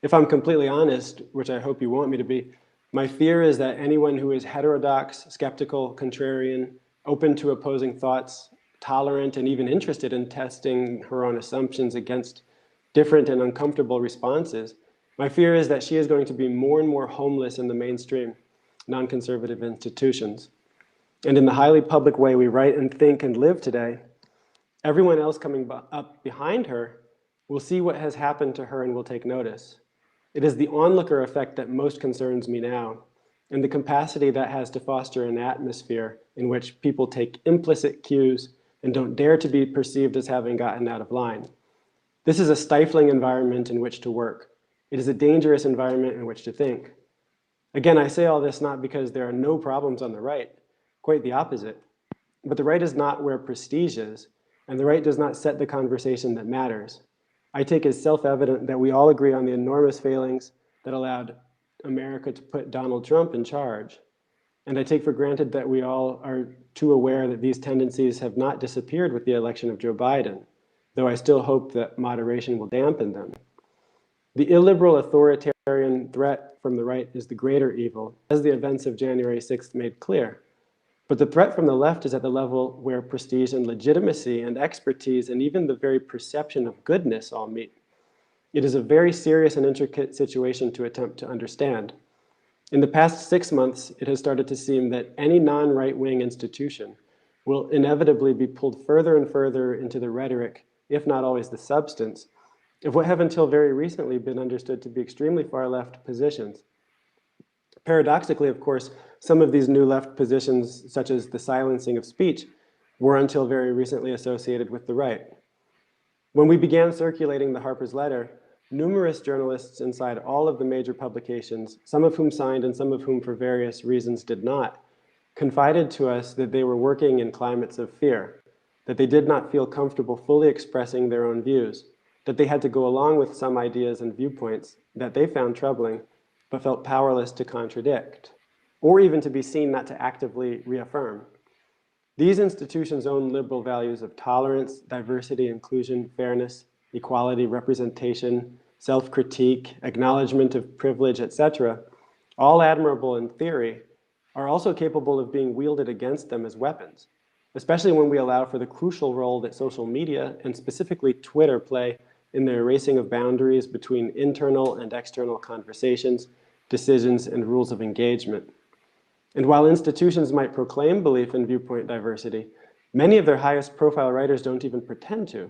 If I'm completely honest, which I hope you want me to be, my fear is that anyone who is heterodox, skeptical, contrarian, open to opposing thoughts, tolerant, and even interested in testing her own assumptions against different and uncomfortable responses, my fear is that she is going to be more and more homeless in the mainstream non-conservative institutions. And in the highly public way we write and think and live today, everyone else coming up behind her will see what has happened to her and will take notice. It is the onlooker effect that most concerns me now, and the capacity that has to foster an atmosphere in which people take implicit cues and don't dare to be perceived as having gotten out of line. This is a stifling environment in which to work. It is a dangerous environment in which to think. Again, I say all this not because there are no problems on the right, quite the opposite. But the right is not where prestige is, and the right does not set the conversation that matters. I take as self-evident that we all agree on the enormous failings that allowed America to put Donald Trump in charge. And I take for granted that we all are too aware that these tendencies have not disappeared with the election of Joe Biden, though I still hope that moderation will dampen them. The illiberal authoritarian threat from the right is the greater evil, as the events of January 6th made clear. But the threat from the left is at the level where prestige and legitimacy and expertise and even the very perception of goodness all meet. It is a very serious and intricate situation to attempt to understand. In the past 6 months, it has started to seem that any non-right-wing institution will inevitably be pulled further and further into the rhetoric, if not always the substance, of what have until very recently been understood to be extremely far-left positions. Paradoxically, of course, some of these new left positions, such as the silencing of speech, were until very recently associated with the right. When we began circulating the Harper's letter, numerous journalists inside all of the major publications, some of whom signed and some of whom for various reasons did not, confided to us that they were working in climates of fear, that they did not feel comfortable fully expressing their own views, that they had to go along with some ideas and viewpoints that they found troubling, but felt powerless to contradict, or even to be seen not to actively reaffirm. These institutions' own liberal values of tolerance, diversity, inclusion, fairness, equality, representation, self-critique, acknowledgement of privilege, etc., all admirable in theory, are also capable of being wielded against them as weapons, especially when we allow for the crucial role that social media, and specifically Twitter, play in the erasing of boundaries between internal and external conversations, decisions, and rules of engagement. And while institutions might proclaim belief in viewpoint diversity, many of their highest profile writers don't even pretend to,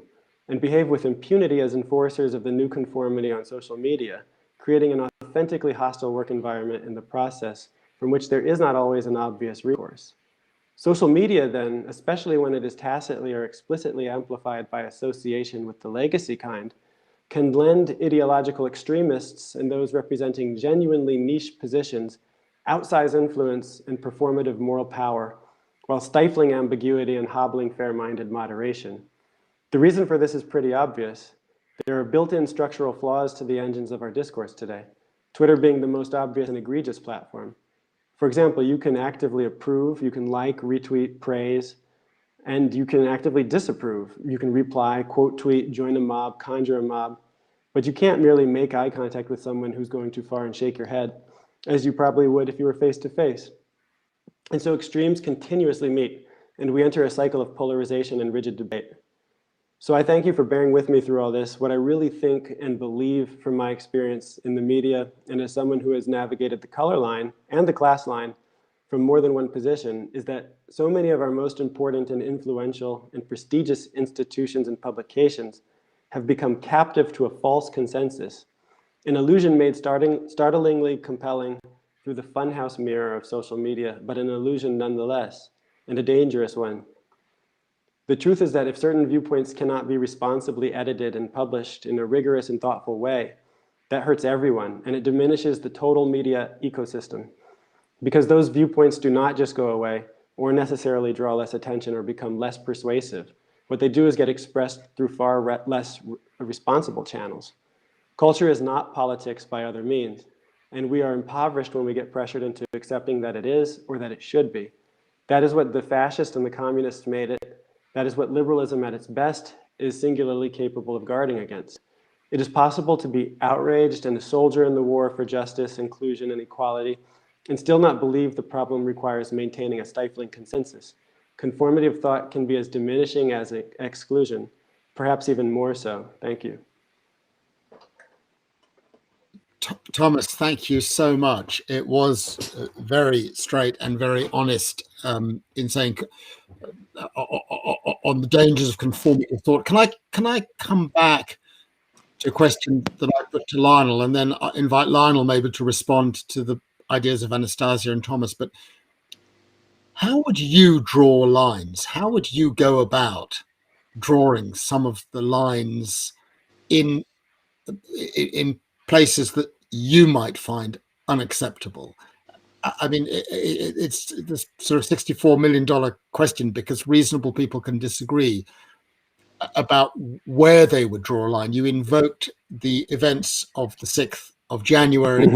and behave with impunity as enforcers of the new conformity on social media, creating an authentically hostile work environment in the process from which there is not always an obvious recourse. Social media then, especially when it is tacitly or explicitly amplified by association with the legacy kind, can lend ideological extremists and those representing genuinely niche positions outsized influence and performative moral power, while stifling ambiguity and hobbling fair-minded moderation. The reason for this is pretty obvious. There are built-in structural flaws to the engines of our discourse today, Twitter being the most obvious and egregious platform. For example, you can actively approve, you can like, retweet, praise, and you can actively disapprove. You can reply, quote tweet, join a mob, conjure a mob, but you can't merely make eye contact with someone who's going too far and shake your head, as you probably would if you were face to face. And so extremes continuously meet, and we enter a cycle of polarization and rigid debate. So I thank you for bearing with me through all this. What I really think and believe from my experience in the media, and as someone who has navigated the color line and the class line from more than one position, is that so many of our most important and influential and prestigious institutions and publications have become captive to a false consensus, an illusion made startlingly compelling through the funhouse mirror of social media, but an illusion nonetheless, and a dangerous one. The truth is that if certain viewpoints cannot be responsibly edited and published in a rigorous and thoughtful way, that hurts everyone, and it diminishes the total media ecosystem. because those viewpoints do not just go away or necessarily draw less attention or become less persuasive. What they do is get expressed through far less responsible channels. Culture is not politics by other means, and we are impoverished when we get pressured into accepting that it is or that it should be. That is what the fascists and the communists made it. That is what liberalism at its best is singularly capable of guarding against. It is possible to be outraged and a soldier in the war for justice, inclusion, and equality, and still not believe the problem requires maintaining a stifling consensus. Conformity of thought can be as diminishing as exclusion, perhaps even more so. Thank you. Thomas, thank you so much. It was very straight and very honest in saying on the dangers of conformity of thought. Can I come back to a question that I put to Lionel, and then invite Lionel maybe to respond to the ideas of Anastasia and Thomas? But how would you draw lines? How would you go about drawing some of the lines in places that you might find unacceptable? I mean, it's this sort of $64 million question, because reasonable people can disagree about where they would draw a line. You invoked the events of the 6th of January.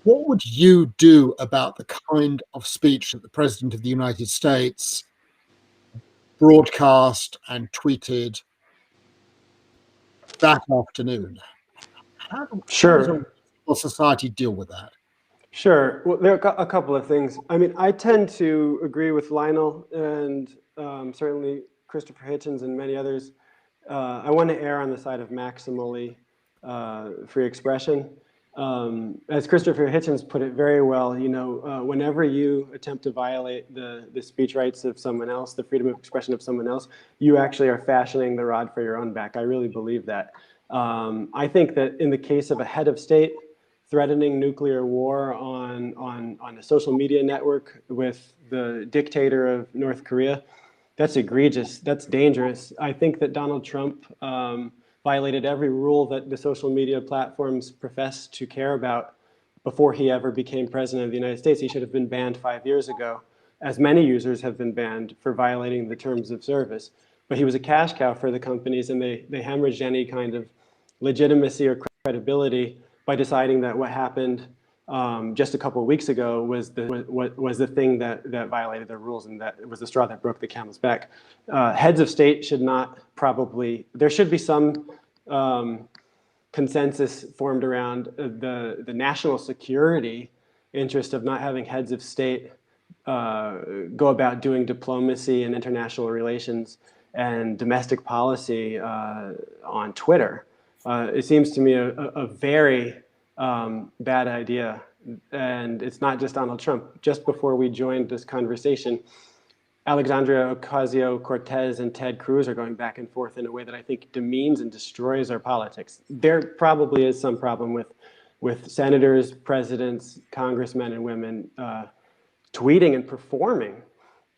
What would you do about the kind of speech that the President of the United States broadcast and tweeted that afternoon? How does a reasonable society deal with that? Sure. Well, there are a couple of things. I mean, I tend to agree with Lionel and certainly Christopher Hitchens and many others. I want to err on the side of maximally free expression. As Christopher Hitchens put it very well, you know, whenever you attempt to violate the speech rights of someone else, the freedom of expression of someone else, you actually are fashioning the rod for your own back. I really believe that. I think that in the case of a head of state threatening nuclear war on a social media network with the dictator of North Korea, that's egregious, that's dangerous. I think that Donald Trump violated every rule that the social media platforms profess to care about before he ever became president of the United States. He should have been banned 5 years ago, as many users have been banned for violating the terms of service. But he was a cash cow for the companies, and they hemorrhaged any kind of legitimacy or credibility by deciding that what happened just a couple of weeks ago was the thing that violated their rules, and that it was the straw that broke the camel's back. Heads of state should not probably, there should be some consensus formed around the national security interest of not having heads of state go about doing diplomacy and international relations and domestic policy on Twitter. It seems to me a very bad idea. And it's not just Donald Trump. Just before we joined this conversation, Alexandria Ocasio-Cortez and Ted Cruz are going back and forth in a way that I think demeans and destroys our politics. There probably is some problem with senators, presidents, congressmen, and women tweeting and performing.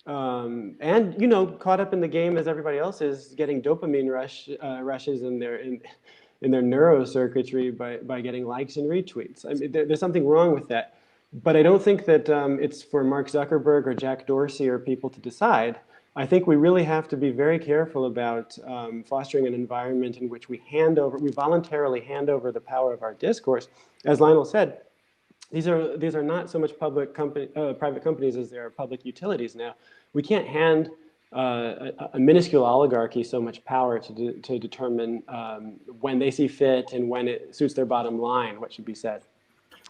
And, you know, caught up in the game as everybody else is, getting dopamine rushes in their neurocircuitry by getting likes and retweets. I mean, there's something wrong with that. But I don't think that it's for Mark Zuckerberg or Jack Dorsey or people to decide. I think we really have to be very careful about fostering an environment in which we voluntarily hand over the power of our discourse. As Lionel said, these are not so much private companies as they are public utilities now. We can't hand a minuscule oligarchy so much power to determine when they see fit and when it suits their bottom line what should be said.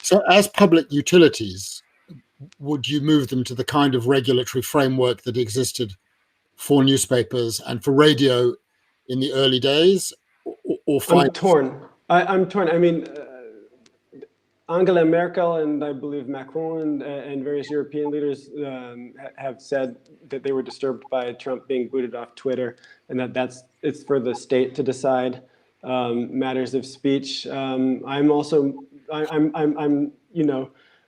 So as public utilities, would you move them to the kind of regulatory framework that existed for newspapers and for radio in the early days? Or I'm torn. I'm torn. I mean, Angela Merkel and I believe Macron and various European leaders have said that they were disturbed by Trump being booted off Twitter, and it's for the state to decide matters of speech.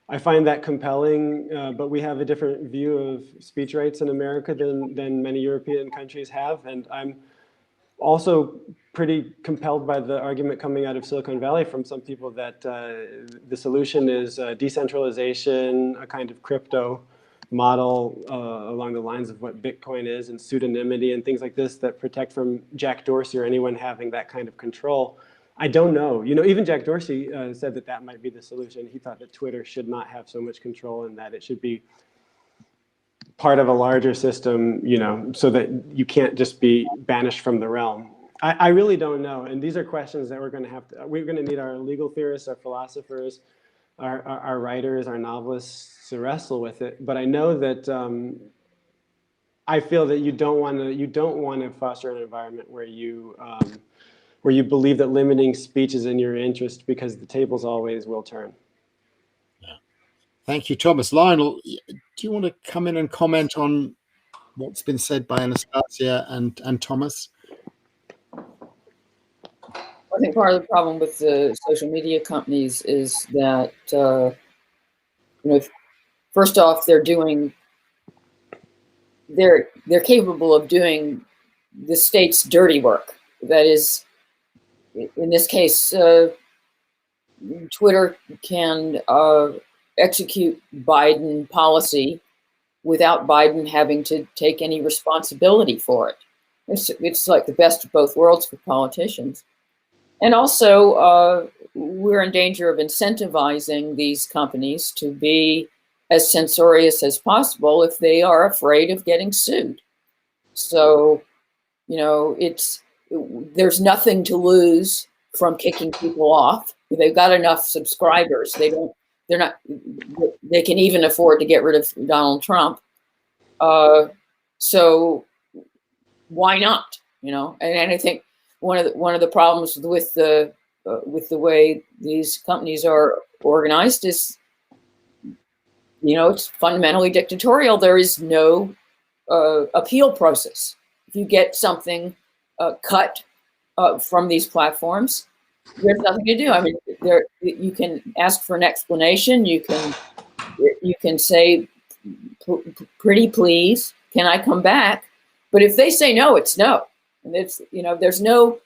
I find that compelling, but we have a different view of speech rights in America than many European countries have, and also pretty compelled by the argument coming out of Silicon Valley from some people that the solution is decentralization, a kind of crypto model along the lines of what Bitcoin is, and pseudonymity and things like this that protect from Jack Dorsey or anyone having that kind of control. I don't know. You know, even Jack Dorsey said that that might be the solution. He thought that Twitter should not have so much control and that it should be part of a larger system, you know, so that you can't just be banished from the realm. I really don't know. And these are questions that we're going to need our legal theorists, our philosophers, our writers, our novelists to wrestle with it. But I know that I feel that you don't want to foster an environment where you believe that limiting speech is in your interest, because the tables always will turn. Yeah. Thank you, Thomas. Lionel, do you want to come in and comment on what's been said by Anastasia and Thomas? I think part of the problem with the social media companies is that, you know, first off, they're capable of doing the state's dirty work. That is, in this case, Twitter can execute Biden policy without Biden having to take any responsibility for it. It's like the best of both worlds for politicians. And also, we're in danger of incentivizing these companies to be as censorious as possible if they are afraid of getting sued. So, you know, there's nothing to lose from kicking people off. They've got enough subscribers. They can even afford to get rid of Donald Trump. So why not? You know, and I think one of the problems with the way these companies are organized is, you know, it's fundamentally dictatorial. There is no appeal process. If you get something cut from these platforms, there's nothing to do. I mean, you can ask for an explanation. You can say, "Pretty please, can I come back?" But if they say no, it's no. And it's, you know, there's no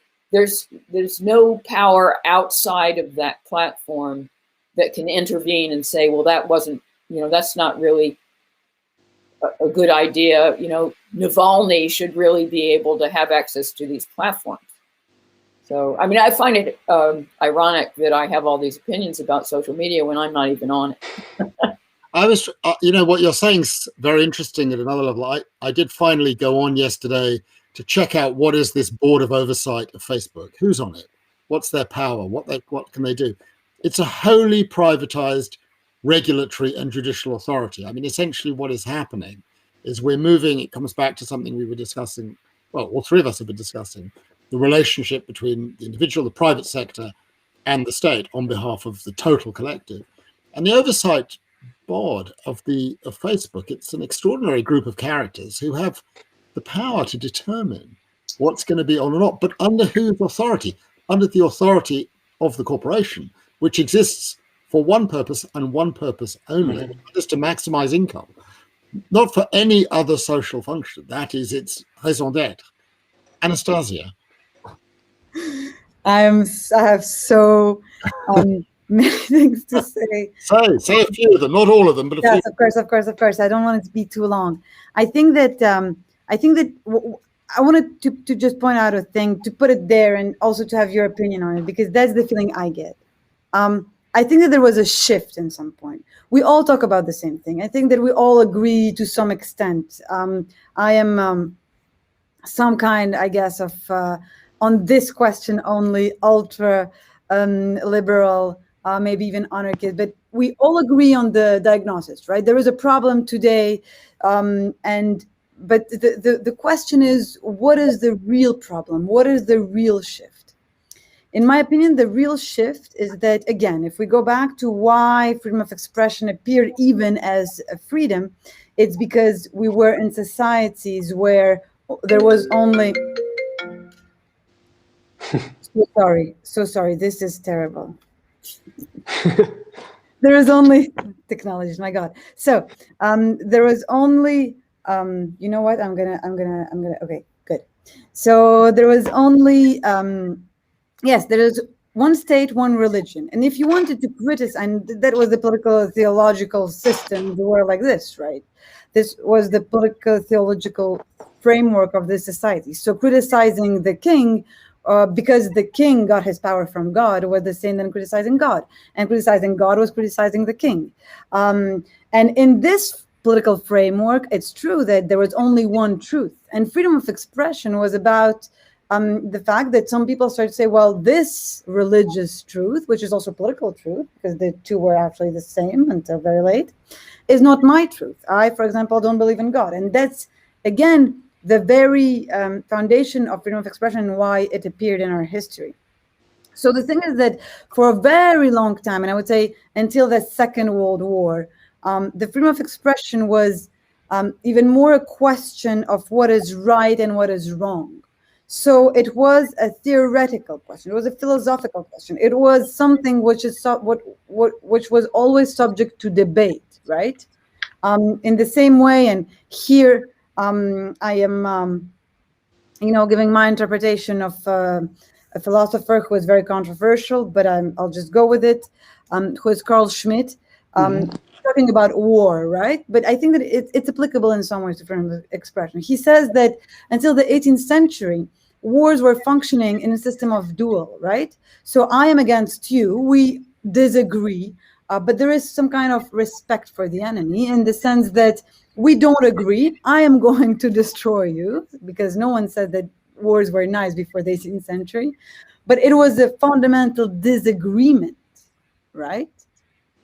power outside of that platform that can intervene and say, well, that wasn't, you know, that's not really a good idea. You know, Navalny should really be able to have access to these platforms. So, I mean, I find it ironic that I have all these opinions about social media when I'm not even on it. I was, you know, what you're saying is very interesting at another level. I did finally go on yesterday to check out what is this board of oversight of Facebook? Who's on it? What's their power? What can they do? It's a wholly privatized regulatory and judicial authority. I mean, essentially what is happening is we're moving, it comes back to something we were discussing, well, all three of us have been discussing, the relationship between the individual, the private sector, and the state on behalf of the total collective. And the oversight board of Facebook, it's an extraordinary group of characters who have the power to determine what's going to be on or not, but under whose authority? Under the authority of the corporation, which exists for one purpose and one purpose only, just to maximize income, not for any other social function. That is its raison d'etre. Anastasia. I have so many things to say. Say a few of them, not all of them, but a few. Yes, of course. I don't want it to be too long. I think that I wanted to just point out a thing, to put it there, and also to have your opinion on it, because that's the feeling I get. I think that there was a shift in some point. We all talk about the same thing. I think that we all agree to some extent. I am some kind, I guess, of on this question only ultra liberal, maybe even anarchist, but we all agree on the diagnosis, right? There is a problem today, but the question is, what is the real problem? What is the real shift? In my opinion, the real shift is that, again, if we go back to why freedom of expression appeared even as a freedom, it's because we were in societies where there was only... So sorry, this is terrible. There is only technology, my God. So there was only, you know what? I'm gonna. Okay, good. So there was only, yes, there is one state, one religion. And if you wanted to criticize, and that was the political theological system, the world like this, right? This was the political theological framework of the society. So criticizing the king, because the king got his power from God, was the same than criticizing God. And criticizing God was criticizing the king. And in this political framework, it's true that there was only one truth. And freedom of expression was about the fact that some people started to say, well, this religious truth, which is also political truth, because the two were actually the same until very late, is not my truth. I, for example, don't believe in God. And that's, again, the very foundation of freedom of expression and why it appeared in our history. So the thing is that for a very long time, and I would say until the Second World War, the freedom of expression was even more a question of what is right and what is wrong. So it was a theoretical question. It was a philosophical question. It was something which is which was always subject to debate, right? In the same way, and here I am, giving my interpretation of a philosopher who is very controversial, but I'll just go with it. Who is Carl Schmitt? Talking about war, right? But I think that it's applicable in some ways to freedom of expression. He says that until the 18th century, wars were functioning in a system of duel, right? So I am against you, we disagree, but there is some kind of respect for the enemy in the sense that we don't agree, I am going to destroy you, because no one said that wars were nice before the 18th century, but it was a fundamental disagreement, right?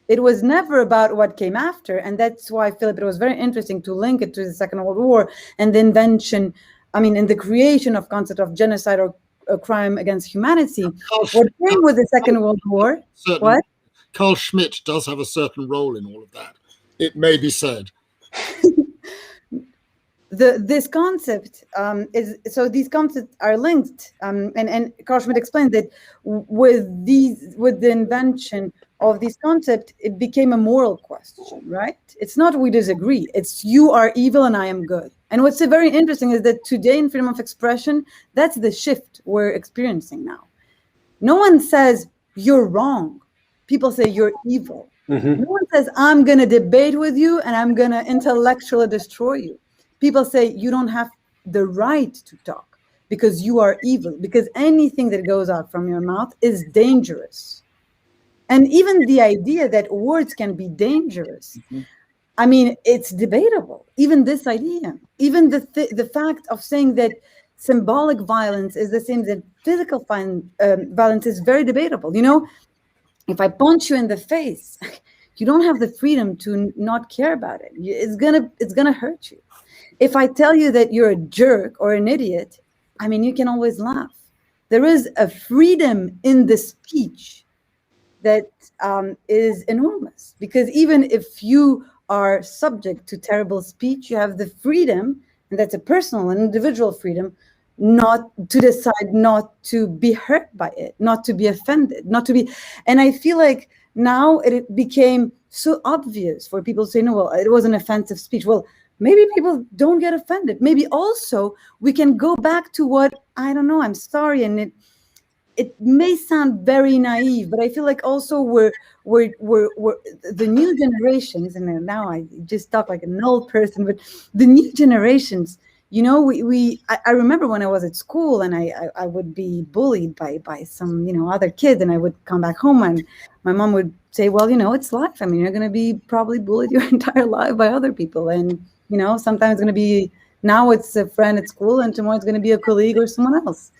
It was never about what came after. And that's why, Philip, it was very interesting to link it to the Second World War and the invention, in the creation of concept of genocide or a crime against humanity. What came with the Second World War? What? Carl Schmitt does have a certain role in all of that. It may be said. This concept these concepts are linked, and Carl Schmitt explained that with the invention of this concept, it became a moral question, right? It's not we disagree, it's you are evil and I am good. And what's very interesting is that today in freedom of expression, that's the shift we're experiencing now. No one says you're wrong. People say you're evil. No one says I'm going to debate with you and I'm going to intellectually destroy you. People say you don't have the right to talk because you are evil, because anything that goes out from your mouth is dangerous. And even the idea that words can be dangerous, it's debatable. Even this idea, even the fact of saying that symbolic violence is the same as physical violence is very debatable. If I punch you in the face, you don't have the freedom to not care about it. It's gonna hurt you. If I tell you that you're a jerk or an idiot, you can always laugh. There is a freedom in the speech that is enormous, because even if you are subject to terrible speech, you have the freedom, and that's a personal and individual freedom, not to decide not to be hurt by it, not to be offended, and I feel like now it became so obvious for people to say, no, well, it was an offensive speech. Well, maybe people don't get offended. Maybe also we can go back to what, I don't know, I'm sorry, and it may sound very naive, but I feel like also we're the new generations, and now I just talk like an old person, but the new generations, I remember when I was at school and I would be bullied by some, other kid, and I would come back home and my mom would say, well, it's life. You're going to be probably bullied your entire life by other people. And, sometimes it's going to be, now it's a friend at school and tomorrow it's going to be a colleague or someone else.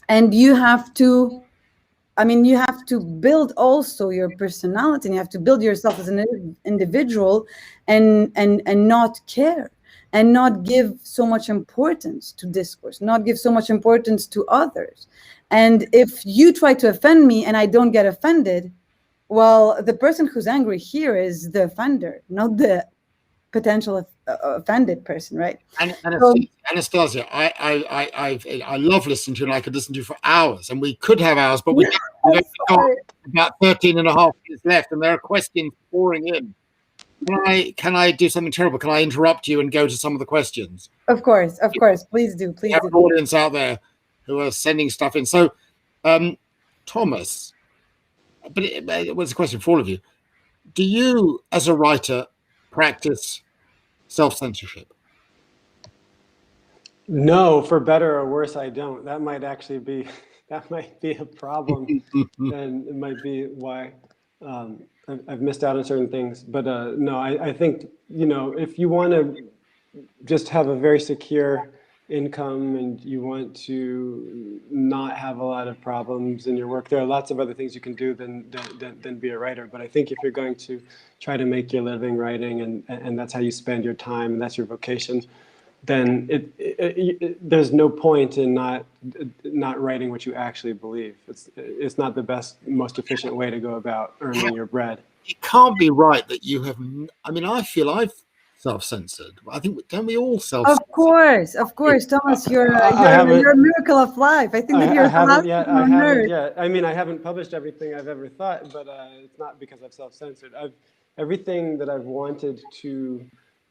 And you have to, you have to build also your personality, and you have to build yourself as an individual and not care, and not give so much importance to discourse, not give so much importance to others. And if you try to offend me and I don't get offended, well, the person who's angry here is the offender, not the potential offended person, right? Anastasia, I love listening to you, and I could listen to you for hours, and we could have hours, but we've only got about 13 and a half minutes left, and there are questions pouring in. Can I do something terrible? Can I interrupt you and go to some of the questions? Of course, please do. We have an audience out there who are sending stuff in. So, Thomas, but it was a question for all of you. Do you, as a writer, practice self-censorship? No, for better or worse, I don't. That might actually be a problem, and it might be why I've missed out on certain things. But no, I think, if you want to just have a very secure income and you want to not have a lot of problems in your work, there are lots of other things you can do than be a writer. But I think if you're going to try to make your living writing and that's how you spend your time and that's your vocation, then there's no point in not writing what you actually believe. It's not the best, most efficient way to go about earning your bread. It can't be right that you have. I mean, I feel I've self-censored. I think, don't we all self-censor? Of course, Thomas, you're a miracle of life. I think that you're the last yet. I haven't yet. I mean, I haven't published everything I've ever thought, but it's not because I've self-censored. Everything that I've wanted to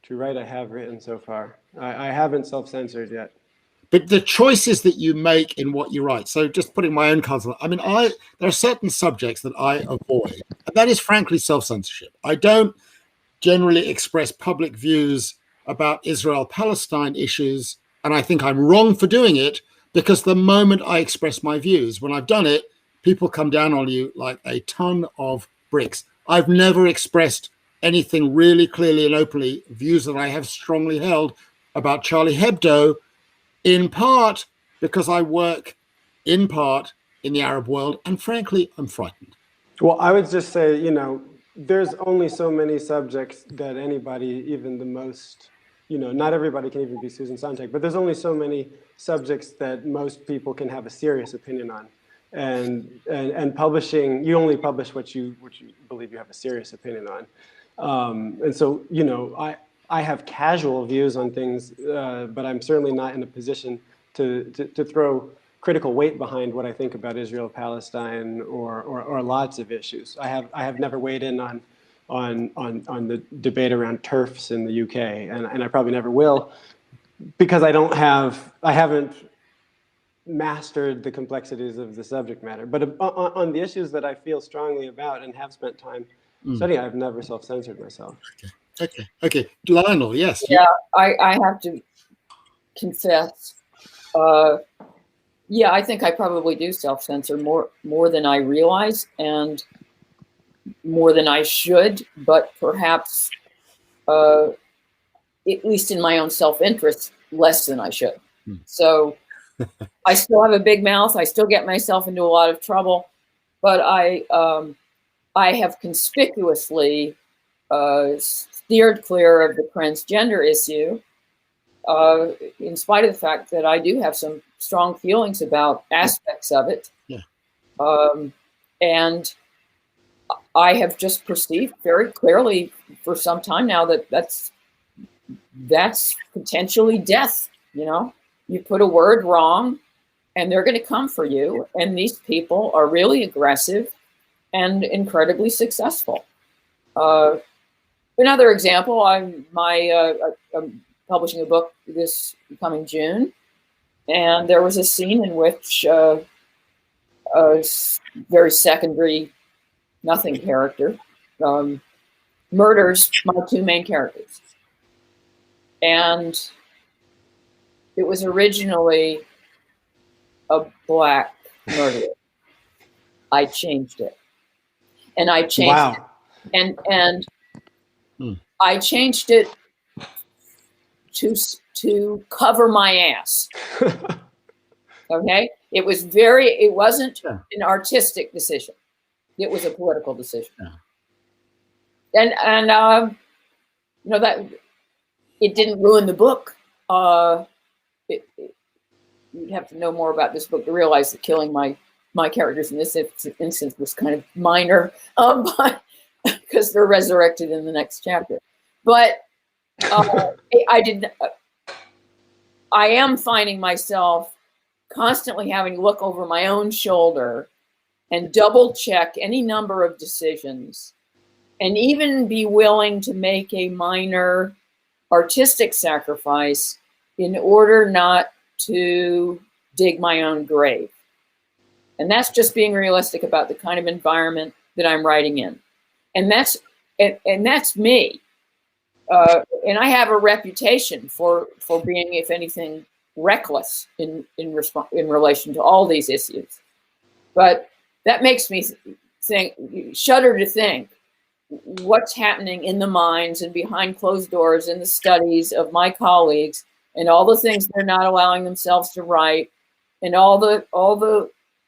write, I have written so far. I haven't self-censored yet. But the choices that you make in what you write. So just putting my own cards on. I mean, there are certain subjects that I avoid, and that is frankly self-censorship. I don't generally express public views about Israel-Palestine issues, and I think I'm wrong for doing it, because the moment I express my views, when I've done it, people come down on you like a ton of bricks. I've never expressed anything really clearly and openly, views that I have strongly held about Charlie Hebdo, in part because I work in part in the Arab world, and frankly, I'm frightened. Well, I would just say, there's only so many subjects that anybody, even the most, not everybody can even be Susan Sontag, but there's only so many subjects that most people can have a serious opinion on. And publishing, you only publish what you believe you have a serious opinion on. And so, I have casual views on things, but I'm certainly not in a position to throw critical weight behind what I think about Israel, Palestine, or lots of issues. I have never weighed in on the debate around TERFs in the UK, and I probably never will, because I haven't mastered the complexities of the subject matter. But on the issues that I feel strongly about and have spent time studying, I've never self-censored myself. Okay. Lionel, yes. Yeah, I have to confess. Yeah, I think I probably do self-censor more than I realize and more than I should, but perhaps, at least in my own self-interest, less than I should. So I still have a big mouth. I still get myself into a lot of trouble, but I have conspicuously steered clear of the transgender issue, in spite of the fact that I do have some strong feelings about aspects of it. Yeah. And I have just perceived very clearly for some time now that that's potentially death. You put a word wrong and they're going to come for you. And these people are really aggressive and incredibly successful. Another example, I'm publishing a book this coming June, and there was a scene in which a very secondary, nothing character murders my two main characters. And it was originally a black murderer. I changed it. And I changed it. And I changed it to cover my ass. Okay? It wasn't an artistic decision. It was a political decision. Yeah. And that it didn't ruin the book. You'd have to know more about this book to realize that killing my characters in this instance was kind of minor, but because they're resurrected in the next chapter. But I am finding myself constantly having to look over my own shoulder and double check any number of decisions and even be willing to make a minor artistic sacrifice in order not to dig my own grave. And that's just being realistic about the kind of environment that I'm writing in. And that's me. And I have a reputation for being, if anything, reckless in relation to all these issues. But that makes me shudder to think what's happening in the minds and behind closed doors in the studies of my colleagues, and all the things they're not allowing themselves to write, and all the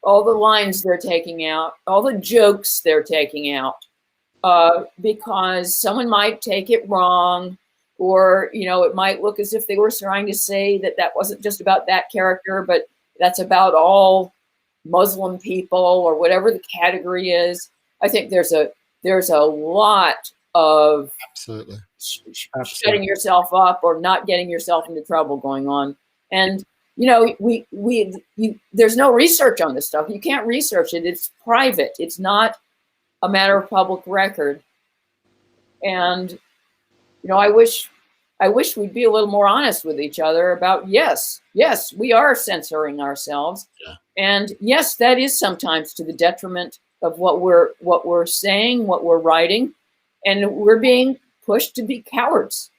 lines they're taking out, all the jokes they're taking out, because someone might take it wrong, or it might look as if they were trying to say that wasn't just about that character, but that's about all Muslim people, or whatever the category is. I think there's a lot of Absolutely. shutting yourself up or not getting yourself into trouble going on. And there's no research on this stuff. You can't research it. It's private. It's not a matter of public record. And I wish we'd be a little more honest with each other about yes, we are censoring ourselves. Yeah. And yes, that is sometimes to the detriment of what we're saying, what we're writing, and we're being pushed to be cowards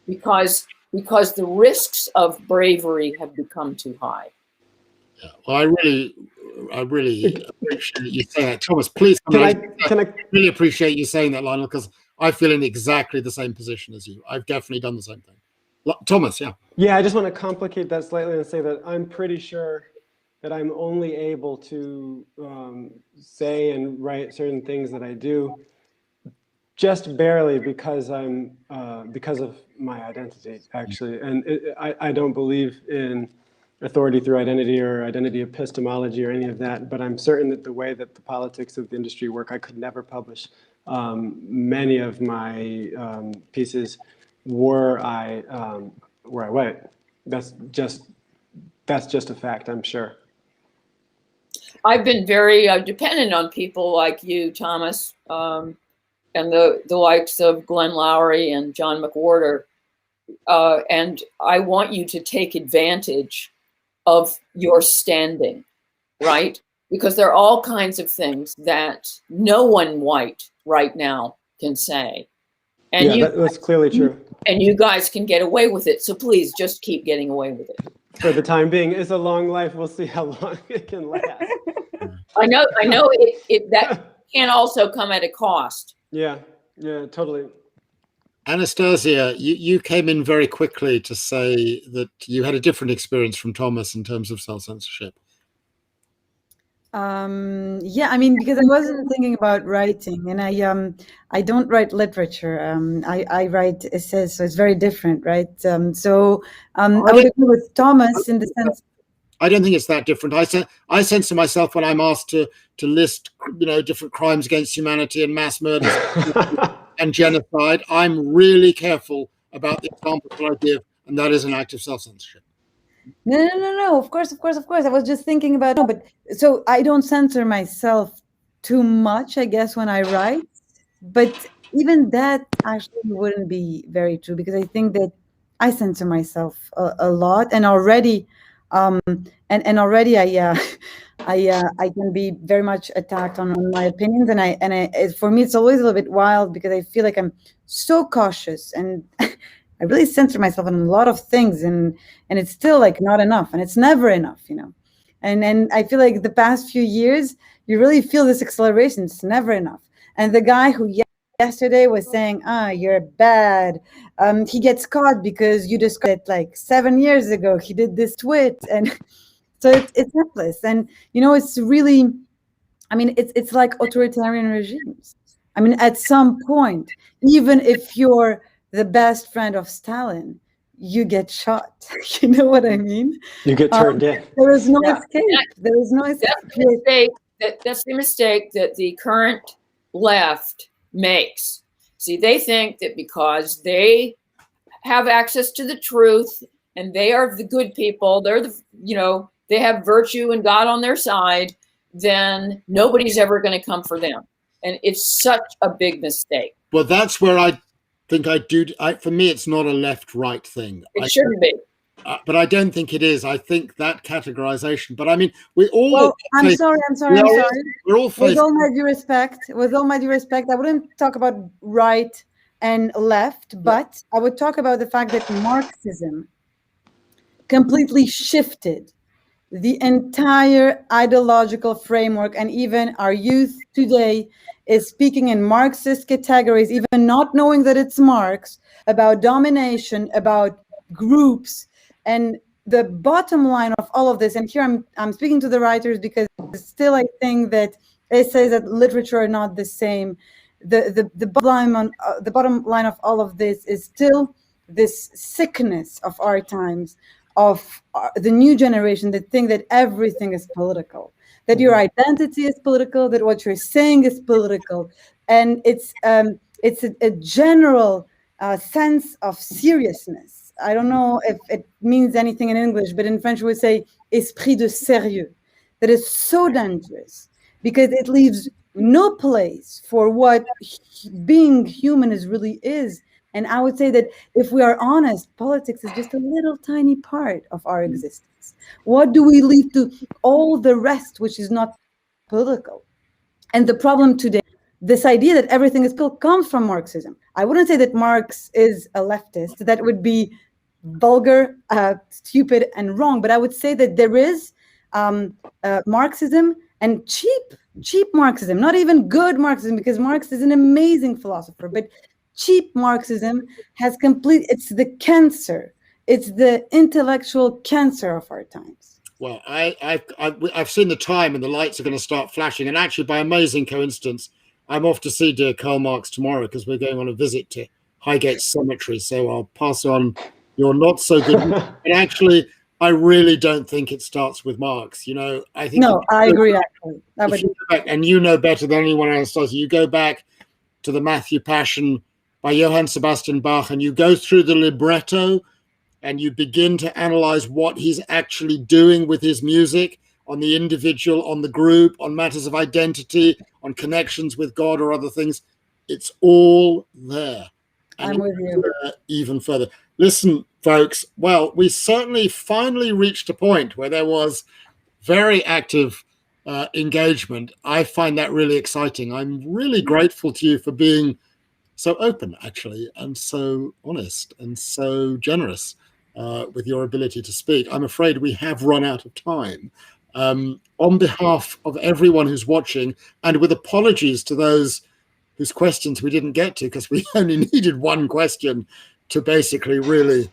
because the risks of bravery have become too high. Yeah. Well, I really appreciate you saying that, Thomas. Please, I really appreciate you saying that, Lionel, because I feel in exactly the same position as you. I've definitely done the same thing. Thomas, yeah. Yeah, I just want to complicate that slightly and say that I'm pretty sure that I'm only able to say and write certain things that I do just barely because of my identity, actually. And I don't believe in authority through identity or identity epistemology or any of that, but I'm certain that the way that the politics of the industry work, I could never publish many of my pieces were I white. That's just a fact, I'm sure. I've been very dependent on people like you, Thomas, and the likes of Glenn Lowry and John McWhorter. And I want you to take advantage of your standing, right? Because there are all kinds of things that no one white right now can say. And yeah, that's clearly true. And you guys can get away with it. So please just keep getting away with it. For the time being, it's a long life. We'll see how long it can last. I know that can also come at a cost. Yeah, totally. Anastasia, you came in very quickly to say that you had a different experience from Thomas in terms of self-censorship. Yeah, I mean, because I wasn't thinking about writing, and I don't write literature. I write essays, so it's very different, right? I would agree with Thomas in the sense. I don't think it's that different. I censor myself when I'm asked to list, different crimes against humanity and mass murders and genocide. I'm really careful about the examples that I give, and that is an act of self-censorship. No. Of course. I was just thinking about but so I don't censor myself too much, I guess, when I write. But even that actually wouldn't be very true, because I think that I censor myself a lot, and already, and already I can be very much attacked on my opinions, and for me it's always a little bit wild because I feel like I'm so cautious and. I really censor myself on a lot of things, and it's still like not enough, and it's never enough, And I feel like the past few years, you really feel this acceleration. It's never enough. And the guy who yesterday was saying, you're bad. He gets caught because you described it like 7 years ago. He did this tweet, and so it's helpless. And it's really, I mean, it's like authoritarian regimes. I mean, at some point, even if you're the best friend of Stalin, you get shot. You know what I mean? You get turned in. There is no escape. There is no escape. That's the mistake that the current left makes. See, they think that because they have access to the truth and they are the good people, they have virtue and God on their side, then nobody's ever going to come for them. And it's such a big mistake. Well, that's where I think for me, it's not a left-right thing. It shouldn't be. But I don't think it is. I think that categorization. But I mean, we all. Well, I'm sorry. We're all facing. With all my due respect, I wouldn't talk about right and left, but I would talk about the fact that Marxism completely shifted the entire ideological framework, and even our youth today is speaking in Marxist categories, even not knowing that it's Marx, about domination, about groups. And the bottom line of all of this, and here I'm speaking to the writers, because still I think that essays and literature are not the same. The bottom line of all of this is still this sickness of our times, of the new generation that think that everything is political, that your identity is political, that what you're saying is political. And it's a general sense of seriousness. I don't know if it means anything in English, but in French we would say esprit de sérieux. That is so dangerous, because it leaves no place for what being human really is. And I would say that if we are honest, politics is just a little tiny part of our existence. What do we leave to all the rest, which is not political? And the problem today, this idea that everything is political, comes from Marxism. I wouldn't say that Marx is a leftist. That would be vulgar, stupid, and wrong. But I would say that there is Marxism and cheap Marxism, not even good Marxism, because Marx is an amazing philosopher, but cheap Marxism it's the cancer. It's the intellectual cancer of our times. Well, I've seen the time, and the lights are going to start flashing. And actually, by amazing coincidence, I'm off to see dear Karl Marx tomorrow, because we're going on a visit to Highgate Cemetery. So I'll pass on your not so good. And actually, I really don't think it starts with Marx. I think. No, I agree. Actually, and you know better than anyone else does. You go back to the Matthew Passion by Johann Sebastian Bach, and you go through the libretto, and you begin to analyze what he's actually doing with his music, on the individual, on the group, on matters of identity, on connections with God or other things. It's all there. And I'm with you. Even further. Listen, folks, well, we certainly finally reached a point where there was very active engagement. I find that really exciting. I'm really grateful to you for being so open, actually, and so honest and so generous with your ability to speak. I'm afraid we have run out of time. On behalf of everyone who's watching, and with apologies to those whose questions we didn't get to, because we only needed one question to basically really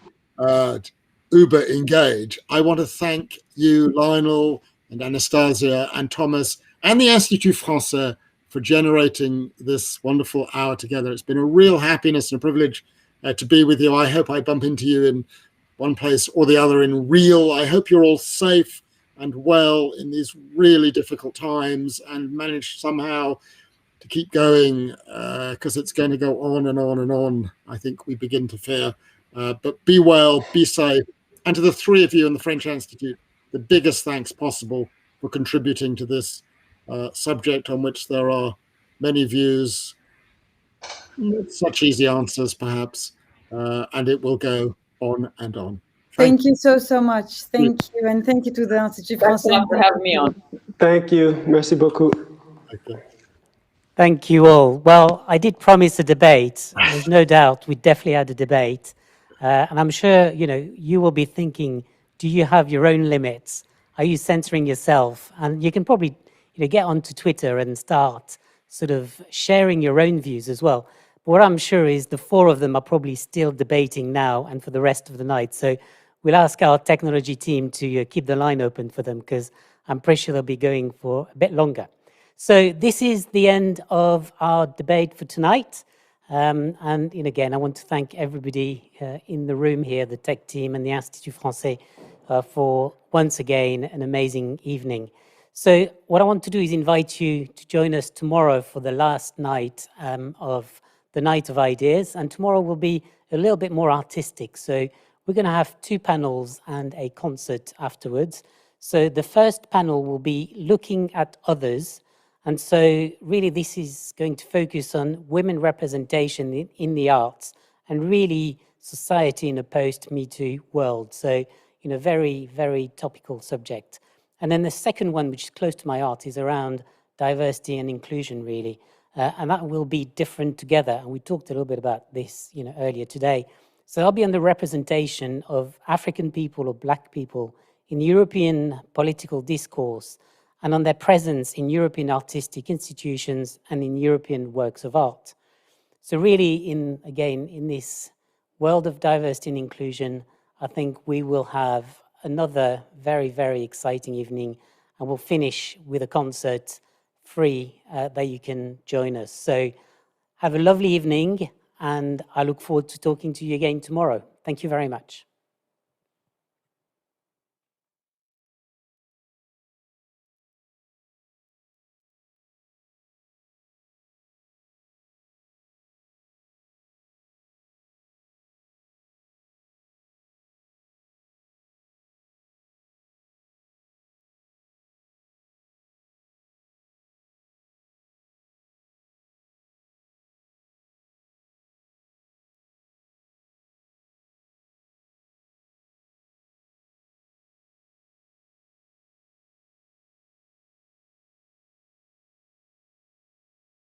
uber engage, I want to thank you, Lionel, and Anastasia, and Thomas, and the Institut Français for generating this wonderful hour together. It's been a real happiness and a privilege to be with you. I hope I bump into you in one place or the other in real. I hope you're all safe and well in these really difficult times, and manage somehow to keep going, because it's going to go on and on and on, I think we begin to fear. But be well, be safe. And to the three of you in the French Institute, the biggest thanks possible for contributing to this subject on which there are many views, not such easy answers perhaps, and it will go on and on. Thank you so much. Thank you, and thank you to the Institut Thanks a Français lot for having me on. Thank you. Merci beaucoup. Okay. Thank you all. Well, I did promise a debate. There's no doubt we definitely had a debate. And I'm sure, you will be thinking, do you have your own limits? Are you censoring yourself? And you can probably, get onto Twitter and start sort of sharing your own views as well. But what I'm sure is the four of them are probably still debating now and for the rest of the night. So we'll ask our technology team to keep the line open for them, because I'm pretty sure they'll be going for a bit longer. So this is the end of our debate for tonight. And again, I want to thank everybody in the room here, the tech team and the Institut Français, for once again an amazing evening. So what I want to do is invite you to join us tomorrow for the last night of the Night of Ideas. And tomorrow will be a little bit more artistic. So we're going to have two panels and a concert afterwards. So the first panel will be looking at others. And so really this is going to focus on women representation in the arts and really society in a post-Me Too world. So, very, very topical subject. And then the second one, which is close to my heart, is around diversity and inclusion, really. And that will be different together. And we talked a little bit about this, earlier today. So I'll be on the representation of African people or Black people in European political discourse and on their presence in European artistic institutions and in European works of art. So really, in this world of diversity and inclusion, I think we will have another very, very exciting evening, and we'll finish with a concert free that you can join us. So have a lovely evening, and I look forward to talking to you again tomorrow. Thank you very much.